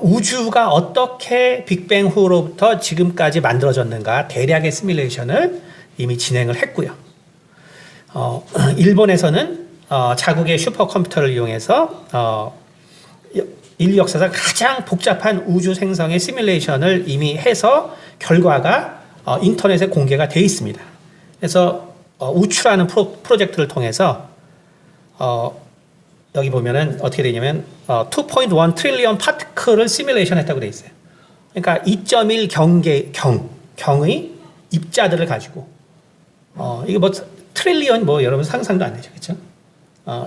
S1: 우주가 어떻게 빅뱅 후로부터 지금까지 만들어졌는가 대략의 시뮬레이션을 이미 진행을 했고요. 일본에서는 자국의 슈퍼컴퓨터를 이용해서 인류 역사상 가장 복잡한 우주 생성의 시뮬레이션을 이미 해서 결과가 인터넷에 공개가 되어 있습니다. 그래서 우추라는 프로젝트를 통해서 여기 보면은 어떻게 되냐면 2.1 트릴리언 파티클을 시뮬레이션 했다고 되어 있어요. 그러니까 2.1 경의 입자들을 가지고 이게 뭐 트릴리언 뭐 여러분 상상도 안 되죠, 그렇죠?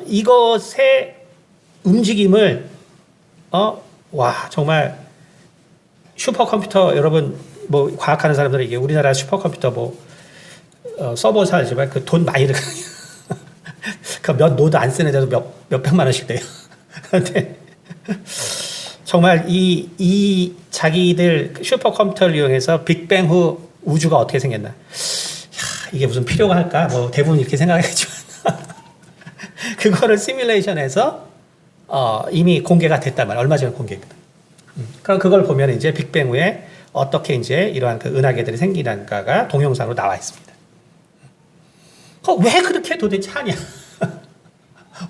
S1: 이것의 움직임을 와 정말 슈퍼컴퓨터 여러분 뭐 과학하는 사람들은 이게 우리나라 슈퍼컴퓨터 뭐 서버 사지만 그 돈 많이 들어가요. 그 몇 노드 안 쓰는 데도 몇 백만 원씩 돼요. 그런데 정말 이 자기들 슈퍼컴퓨터를 이용해서 빅뱅 후 우주가 어떻게 생겼나? 이게 무슨 필요가 할까? 뭐 대부분 이렇게 생각하겠지만 그거를 시뮬레이션해서 이미 공개가 됐단 말이에요. 얼마 전에 공개했거든. 그럼 그걸 보면 이제 빅뱅 후에 어떻게 이제 이러한 그 은하계들이 생기는가가 동영상으로 나와 있습니다. 왜 그렇게 도대체 하냐?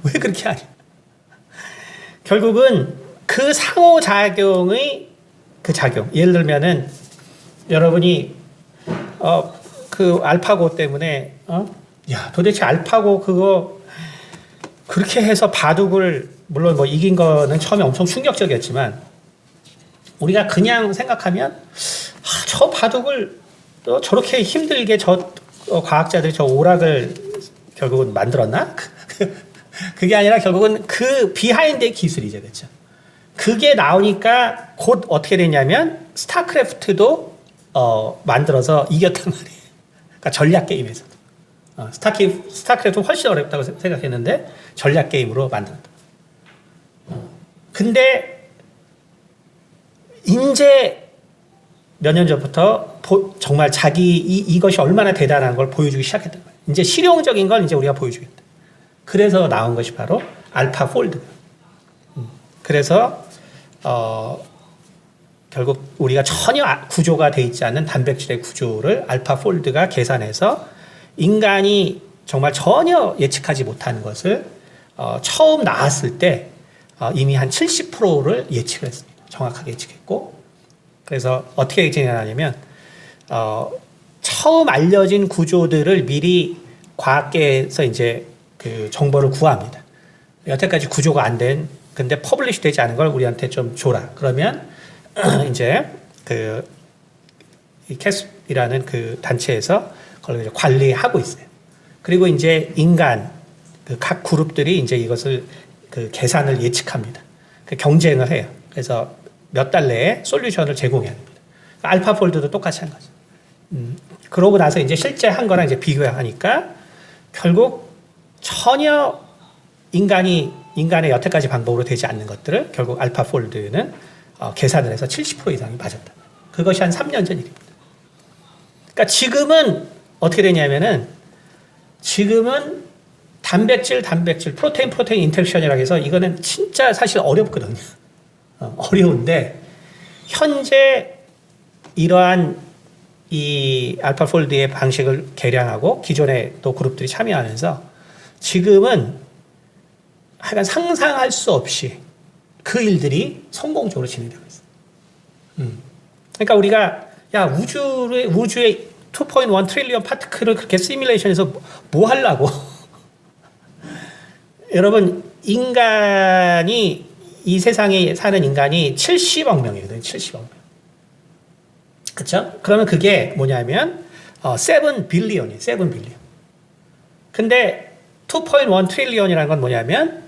S1: 왜 그렇게 하냐? 결국은 그 상호작용의 그 작용. 예를 들면은 여러분이 그 알파고 때문에 야 도대체 알파고 그거 그렇게 해서 바둑을 물론 뭐 이긴 거는 처음에 엄청 충격적이었지만 우리가 그냥 생각하면 저 바둑을 저렇게 힘들게 저 과학자들이 저 오락을 결국은 만들었나? 그게 아니라 결국은 그 비하인드의 기술이죠, 그렇죠? 그게 나오니까 곧 어떻게 됐냐면 스타크래프트도 만들어서 이겼단 말이에요. 그러니까 전략 게임에서 스타크래프트 훨씬 어렵다고 생각했는데 전략 게임으로 만들었다. 근데 이제 몇 년 전부터 정말 자기 이것이 얼마나 대단한 걸 보여주기 시작했단 말이에요. 이제 실용적인 걸 이제 우리가 보여주겠다. 그래서 나온 것이 바로 알파 폴드. 그래서 결국 우리가 전혀 구조가 돼 있지 않는 단백질의 구조를 알파 폴드가 계산해서 인간이 정말 전혀 예측하지 못한 것을 처음 나왔을 때 이미 한 70%를 예측을 했습니다. 정확하게 예측했고 그래서 어떻게 진행하냐면 처음 알려진 구조들을 미리 과학계에서 이제 그 정보를 구합니다. 여태까지 구조가 안 된 근데 퍼블리시 되지 않은 걸 우리한테 좀 줘라. 그러면 이제 그 캐스이라는 그 단체에서 그걸 이제 관리하고 있어요. 그리고 이제 인간 그 각 그룹들이 이제 이것을 그 계산을 예측합니다. 그 경쟁을 해요. 그래서 몇 달 내에 솔루션을 제공해야 됩니다. 알파폴드도 똑같이 한 거죠. 그러고 나서 이제 실제 한 거랑 이제 비교하니까 결국 전혀 인간의 여태까지 방법으로 되지 않는 것들을 결국 알파폴드는 계산을 해서 70% 이상이 맞았다. 그것이 한 3년 전 일입니다. 그러니까 지금은 어떻게 되냐면은 지금은 단백질, 프로테인 인터랙션이라고 해서 이거는 진짜 사실 어렵거든요. 어려운데 현재 이러한 이 알파폴드의 방식을 개량하고 기존에 또 그룹들이 참여하면서 지금은 하여간 상상할 수 없이 그 일들이 성공적으로 진행되고 있어요. 그러니까 우리가 야 우주의 2.1 트릴리언 파티클을 그렇게 시뮬레이션해서 뭐 하려고? 여러분 인간이 이 세상에 사는 인간이 70억 명이거든요. 70억 명. 그렇죠? 그러면 그게 뭐냐면 7 빌리언이에요. 7 빌리언. 근데 2.1 트릴리언이라는 건 뭐냐면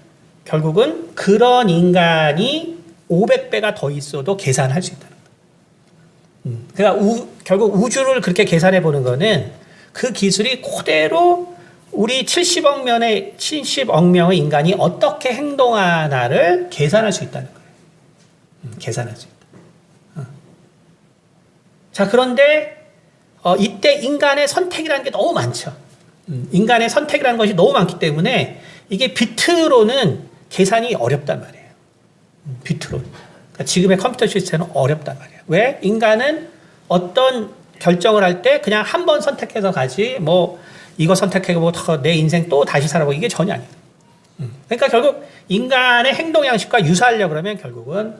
S1: 결국은 그런 인간이 500배가 더 있어도 계산할 수 있다는 거예요. 그러니까 결국 우주를 그렇게 계산해 보는 거는 그 기술이 그대로 우리 70억 명의 인간이 어떻게 행동하나를 계산할 수 있다는 거예요. 계산할 수 있다. 자, 그런데 이때 인간의 선택이라는 게 너무 많죠. 인간의 선택이라는 것이 너무 많기 때문에 이게 비트로는 계산이 어렵단 말이에요. 비트로. 그러니까 지금의 컴퓨터 시스템은 어렵단 말이에요. 왜? 인간은 어떤 결정을 할 때 그냥 한 번 선택해서 가지 뭐 이거 선택해보고 내 인생 또 다시 살아보고 이게 전혀 아니에요. 그러니까 결국 인간의 행동 양식과 유사하려고 그러면 결국은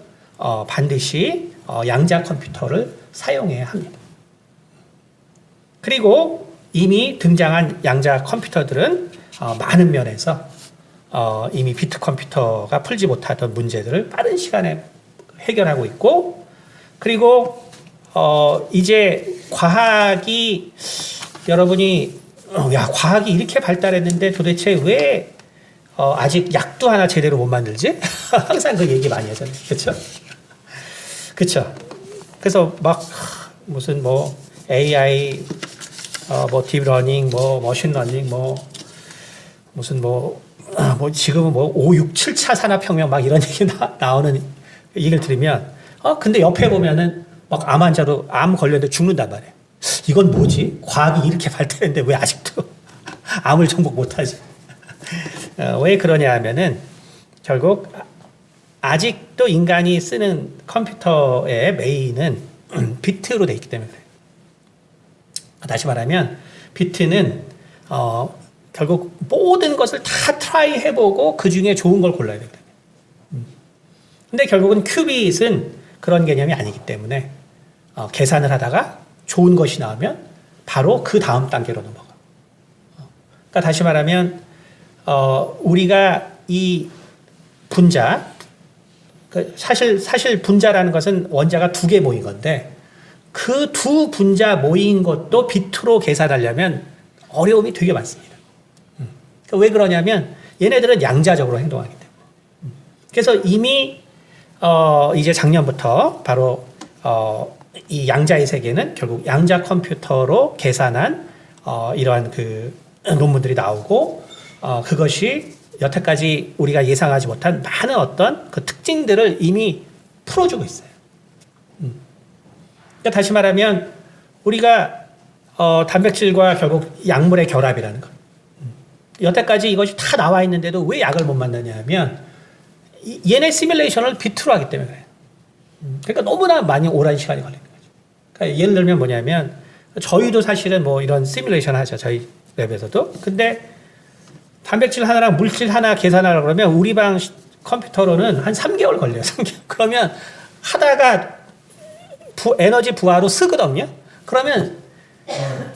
S1: 반드시 양자 컴퓨터를 사용해야 합니다. 그리고 이미 등장한 양자 컴퓨터들은 많은 면에서 이미 비트 컴퓨터가 풀지 못하던 문제들을 빠른 시간에 해결하고 있고 그리고 이제 과학이 여러분이 과학이 이렇게 발달했는데 도대체 왜 아직 약도 하나 제대로 못 만들지? 항상 그 얘기 많이 하잖아요. 그렇죠? 그렇죠? 그래서 막 무슨 뭐 AI 뭐 딥러닝 뭐 머신러닝 뭐 무슨 뭐 지금은 뭐 5, 6, 7차 산업혁명 막 이런 얘기 나오는 얘기를 들으면 근데 옆에 보면은 막 암 환자도 암 걸렸는데 죽는단 말이에요. 이건 뭐지? 과학이 이렇게 발달했는데 왜 아직도 암을 정복 못하지? 왜 그러냐 하면은 결국 아직도 인간이 쓰는 컴퓨터의 메인은 비트로 돼 있기 때문에 그래요. 다시 말하면 비트는 결국 모든 것을 다 트라이 해보고 그 중에 좋은 걸 골라야 되거든요. 근데 결국은 큐빗은 그런 개념이 아니기 때문에 계산을 하다가 좋은 것이 나오면 바로 그 다음 단계로 넘어가. 그러니까 다시 말하면 우리가 이 분자, 사실 분자라는 것은 원자가 두 개 모인 건데 그 두 분자 모인 것도 비트로 계산하려면 어려움이 되게 많습니다. 그러니까 왜 그러냐면 얘네들은 양자적으로 행동하기 때문에. 그래서 이미 이제 작년부터 바로 이 양자의 세계는 결국 양자 컴퓨터로 계산한 이러한 그 논문들이 나오고 그것이 여태까지 우리가 예상하지 못한 많은 어떤 그 특징들을 이미 풀어주고 있어요. 그러니까 다시 말하면 우리가 단백질과 결국 약물의 결합이라는 것. 여태까지 이것이 다 나와 있는데도 왜 약을 못 만드냐 하면 얘네 시뮬레이션을 비트로 하기 때문에 그래요. 그러니까 너무나 많이 오랜 시간이 걸리는 거죠. 그러니까 예를 들면 뭐냐면 저희도 사실은 뭐 이런 시뮬레이션 하죠. 저희 랩에서도. 근데 단백질 하나랑 물질 하나 계산하려고 그러면 우리 방 컴퓨터로는 한 3개월 걸려요. 3개월. 그러면 하다가 에너지 부하로 쓰거든요. 그러면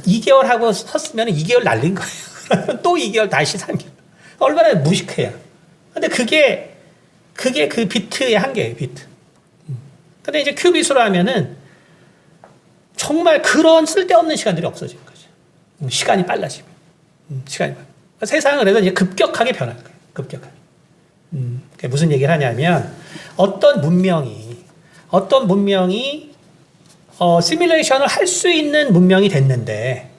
S1: 2개월 하고 섰으면 2개월 날린 거예요. 그러면 또 2개월 다시 3개월. 얼마나 무식해요. 근데 그게 그 비트의 한계예요, 비트. 근데 이제 큐빗으로 하면은 정말 그런 쓸데없는 시간들이 없어지는 거죠. 시간이 빨라지면. 시간이 빨라지면. 세상은 그래서 이제 급격하게 변할 거예요. 급격하게. 그게 무슨 얘기를 하냐면 어떤 문명이 시뮬레이션을 할 수 있는 문명이 됐는데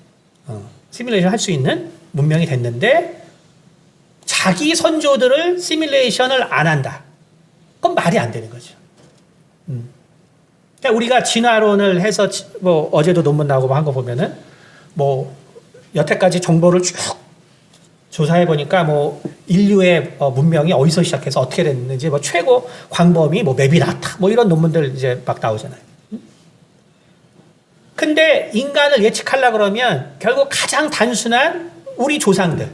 S1: 시뮬레이션 할 수 있는 문명이 됐는데 자기 선조들을 시뮬레이션을 안 한다. 그건 말이 안 되는 거죠. 그러니까 우리가 진화론을 해서 뭐 어제도 논문 나오고 한 거 보면은 뭐 여태까지 정보를 쭉 조사해 보니까 뭐 인류의 문명이 어디서 시작해서 어떻게 됐는지 뭐 최고 광범위 뭐 맵이 나타 뭐 이런 논문들 이제 막 나오잖아요. 근데 인간을 예측하려 그러면 결국 가장 단순한 우리 조상들.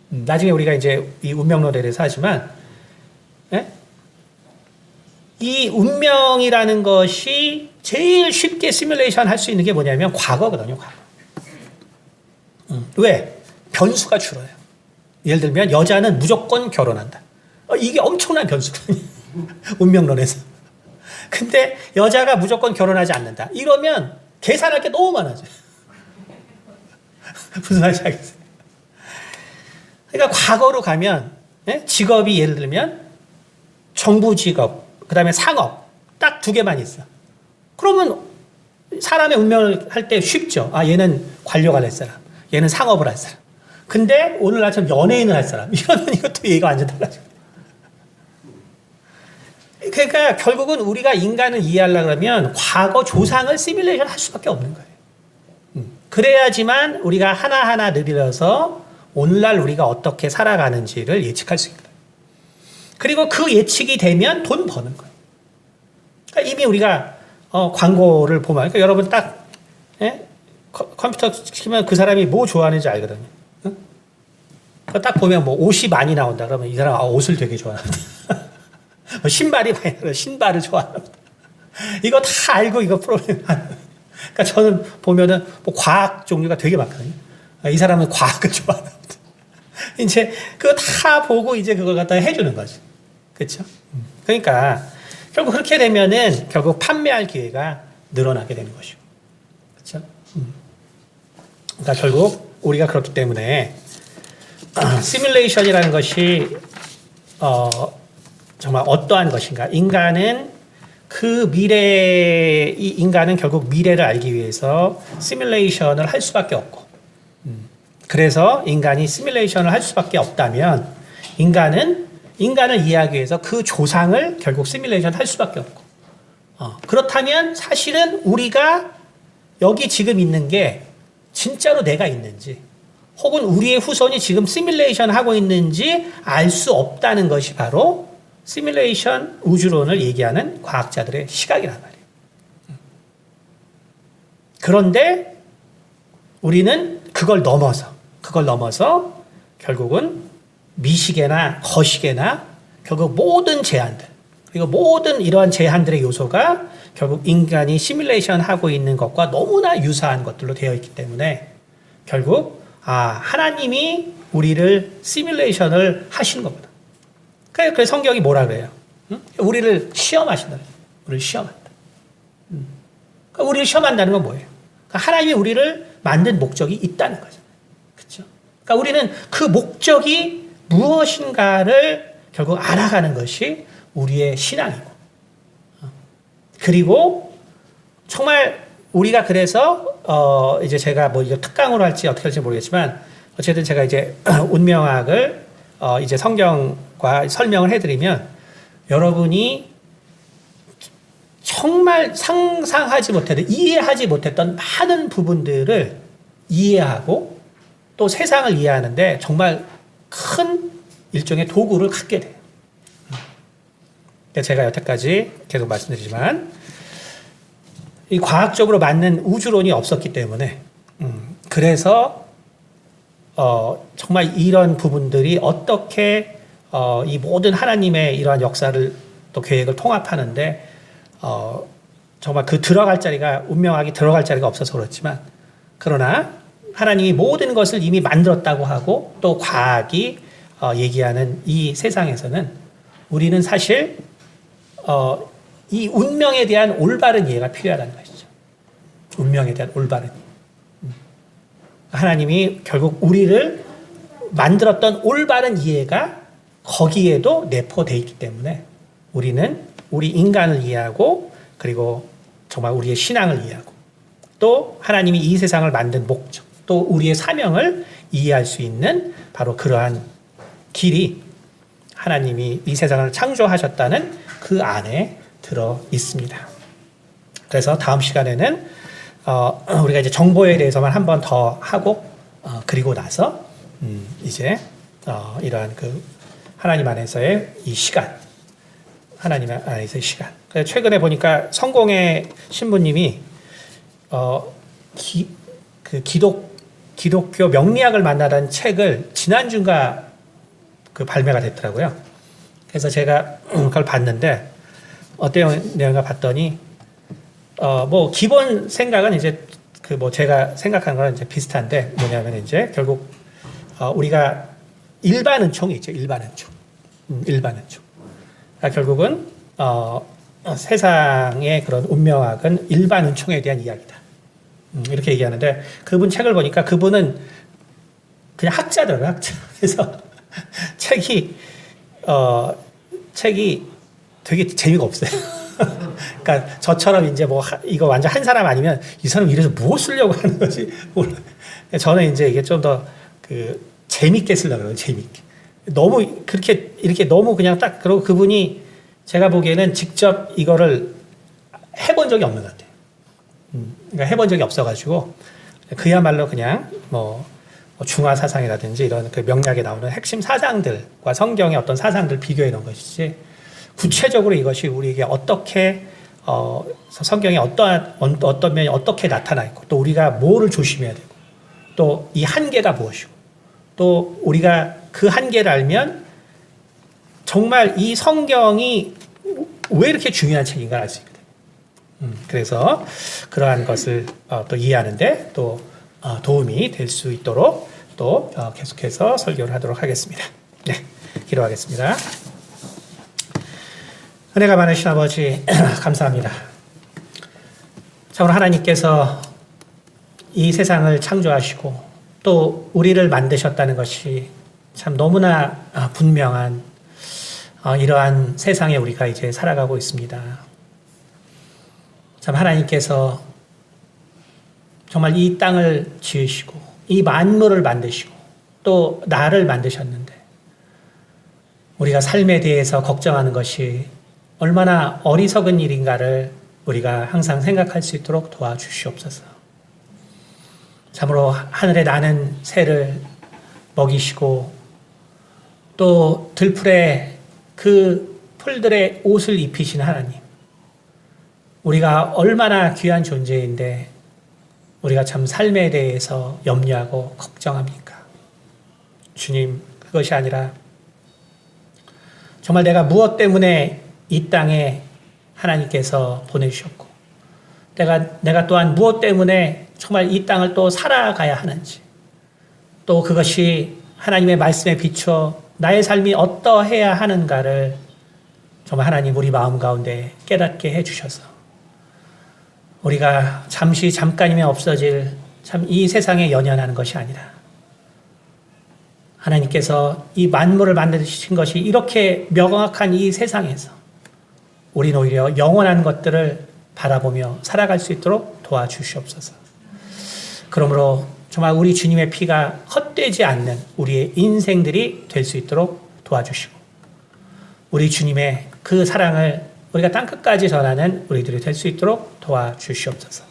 S1: 나중에 우리가 이제 이 운명론에 대해서 하지만 예? 이 운명이라는 것이 제일 쉽게 시뮬레이션 할 수 있는 게 뭐냐면 과거거든요. 과거. 왜? 변수가 줄어요. 예를 들면 여자는 무조건 결혼한다. 이게 엄청난 변수거든요. 운명론에서. 근데 여자가 무조건 결혼하지 않는다. 이러면 계산할 게 너무 많아져요. 무슨 말인지 알겠어요? 그러니까 과거로 가면 직업이 예를 들면 정부 직업, 그 다음에 상업 딱 두 개만 있어. 그러면 사람의 운명을 할 때 쉽죠. 아, 얘는 관료가 될 사람, 얘는 상업을 할 사람. 근데 오늘날처럼 연예인을 할 사람. 이러면 이것도 얘기가 완전 달라져요. 그러니까 결국은 우리가 인간을 이해하려고 그러면 과거 조상을 시뮬레이션 할 수밖에 없는 거예요. 그래야지만 우리가 하나하나 늘려서 오늘날 우리가 어떻게 살아가는지를 예측할 수 있거든요. 그리고 그 예측이 되면 돈 버는 거예요. 그러니까 이미 우리가 광고를 보면 그러니까 여러분 딱 컴퓨터 시키면 그 사람이 뭐 좋아하는지 알거든요. 딱 보면 뭐 옷이 많이 나온다 그러면 이 사람 옷을 되게 좋아한다. 신발이 많이 나온다. 신발을 좋아한다. 이거 다 알고 이거 프로그램 하는. 그러니까 저는 보면은 뭐 과학 종류가 되게 많거든요. 이 사람은 과학을 좋아한다. 이제 그거 다 보고 이제 그걸 갖다 해주는 거죠. 그렇죠? 그러니까 결국 그렇게 되면은 결국 판매할 기회가 늘어나게 되는 것이고, 그렇죠? 그러니까 결국 우리가 그렇기 때문에 시뮬레이션이라는 것이 정말 어떠한 것인가? 인간은 결국 미래를 알기 위해서 시뮬레이션을 할 수밖에 없고, 그래서 인간이 시뮬레이션을 할 수밖에 없다면 인간을 이해하기 위해서 그 조상을 결국 시뮬레이션 할 수밖에 없고, 그렇다면 사실은 우리가 여기 지금 있는 게 진짜로 내가 있는지 혹은 우리의 후손이 지금 시뮬레이션 하고 있는지 알 수 없다는 것이 바로 시뮬레이션 우주론을 얘기하는 과학자들의 시각이란 말이에요. 그런데 우리는 그걸 넘어서 결국은 미시계나 거시계나 결국 모든 제한들, 그리고 모든 이러한 제한들의 요소가 결국 인간이 시뮬레이션 하고 있는 것과 너무나 유사한 것들로 되어 있기 때문에 결국 하나님이 우리를 시뮬레이션을 하시는 겁니다. 그래서 성경이 뭐라 그래요? 우리를 시험하신다. 우리를 시험한다. 그러니까 우리를 시험한다는 건 뭐예요? 그러니까 하나님이 우리를 만든 목적이 있다는 거죠. 그렇죠? 그러니까 우리는 그 목적이 무엇인가를 결국 알아가는 것이 우리의 신앙이고, 그리고 정말 우리가 그래서 이제 제가 뭐 이거 특강으로 할지 어떻게 할지 모르겠지만 어쨌든 제가 이제 운명학을 이제 성경과 설명을 해드리면 여러분이 정말 상상하지 못했던, 이해하지 못했던 많은 부분들을 이해하고 또 세상을 이해하는데 정말 큰 일종의 도구를 갖게 돼요. 제가 여태까지 계속 말씀드리지만 이 과학적으로 맞는 우주론이 없었기 때문에 그래서 정말 이런 부분들이 어떻게 이 모든 하나님의 이러한 역사를 또 계획을 통합하는데 정말 그 들어갈 자리가, 운명학이 들어갈 자리가 없어서 그렇지만, 그러나 하나님이 모든 것을 이미 만들었다고 하고 또 과학이 얘기하는 이 세상에서는 우리는 사실 이 운명에 대한 올바른 이해가 필요하다는 것이죠. 운명에 대한 올바른 이해. 하나님이 결국 우리를 만들었던 올바른 이해가 거기에도 내포되어 있기 때문에 우리는 우리 인간을 이해하고, 그리고 정말 우리의 신앙을 이해하고, 또 하나님이 이 세상을 만든 목적, 또 우리의 사명을 이해할 수 있는 바로 그러한 길이 하나님이 이 세상을 창조하셨다는 그 안에 들어 있습니다. 그래서 다음 시간에는 우리가 이제 정보에 대해서만 한 번 더 하고, 그리고 나서 이제 이러한 그 하나님 안에서의 이 시간, 하나님 안에서의 시간. 그래서 최근에 보니까 성공의 신부님이 기독교 명리학을 만나라는 책을 지난주인가 그 발매가 됐더라고요. 그래서 제가 그걸 봤는데 어떤 내용인가 봤더니 뭐 기본 생각은 이제 그 뭐 제가 생각하는 거랑 이제 비슷한데, 뭐냐면 이제 결국 우리가 일반 은총이 있죠. 일반 은총. 그러니까 결국은 세상의 그런 운명학은 일반 은총에 대한 이야기다. 이렇게 얘기하는데, 그분 책을 보니까 그분은 그냥 학자더라고요, 학자. 그래서 책이 되게 재미가 없어요. 그러니까 저처럼 이제 뭐 이거 완전 한 사람 아니면 이 사람 이래서 무엇 쓰려고 하는 거지? 저는 이제 이게 좀 더 그 재밌게 쓰려고 그래요. 재밌게. 너무 그렇게 이렇게 너무 그냥 딱, 그러고 그분이 제가 보기에는 직접 이거를 해본 적이 없는 것 같아요. 그러니까 해본 적이 없어가지고 그야말로 그냥 뭐 중화 사상이라든지 이런 그 명략에 나오는 핵심 사상들과 성경의 어떤 사상들 비교해 놓은 것이지, 구체적으로 이것이 우리에게 어떻게 성경에 어떤 면이 어떻게 나타나 있고, 또 우리가 뭐를 조심해야 되고, 또 이 한계가 무엇이고, 또 우리가 그 한계를 알면 정말 이 성경이 왜 이렇게 중요한 책인가 알 수 있거든요. 그래서 그러한 것을 또 이해하는데 또 도움이 될 수 있도록 또 계속해서 설교를 하도록 하겠습니다. 네, 기도하겠습니다. 은혜가 많으신 아버지 감사합니다. 참으로 하나님께서 이 세상을 창조하시고 또 우리를 만드셨다는 것이 참 너무나 분명한 이러한 세상에 우리가 이제 살아가고 있습니다. 참 하나님께서 정말 이 땅을 지으시고 이 만물을 만드시고 또 나를 만드셨는데, 우리가 삶에 대해서 걱정하는 것이 얼마나 어리석은 일인가를 우리가 항상 생각할 수 있도록 도와주시옵소서. 참으로 하늘에 나는 새를 먹이시고 또 들풀에 그 풀들의 옷을 입히신 하나님. 우리가 얼마나 귀한 존재인데 우리가 참 삶에 대해서 염려하고 걱정합니까? 주님, 그것이 아니라 정말 내가 무엇 때문에 이 땅에 하나님께서 보내주셨고 내가 또한 무엇 때문에 정말 이 땅을 또 살아가야 하는지, 또 그것이 하나님의 말씀에 비추어 나의 삶이 어떠해야 하는가를 정말 하나님 우리 마음 가운데 깨닫게 해주셔서 우리가 잠깐이면 없어질 참 이 세상에 연연하는 것이 아니라 하나님께서 이 만물을 만드신 것이 이렇게 명확한 이 세상에서 우리는 오히려 영원한 것들을 바라보며 살아갈 수 있도록 도와주시옵소서. 그러므로 정말 우리 주님의 피가 헛되지 않는 우리의 인생들이 될 수 있도록 도와주시고 우리 주님의 그 사랑을 우리가 땅끝까지 전하는 우리들이 될 수 있도록 도와주시옵소서.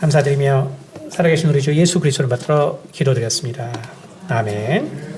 S1: 감사드리며 살아계신 우리 주 예수 그리스도를 받들어 기도드렸습니다. 아멘.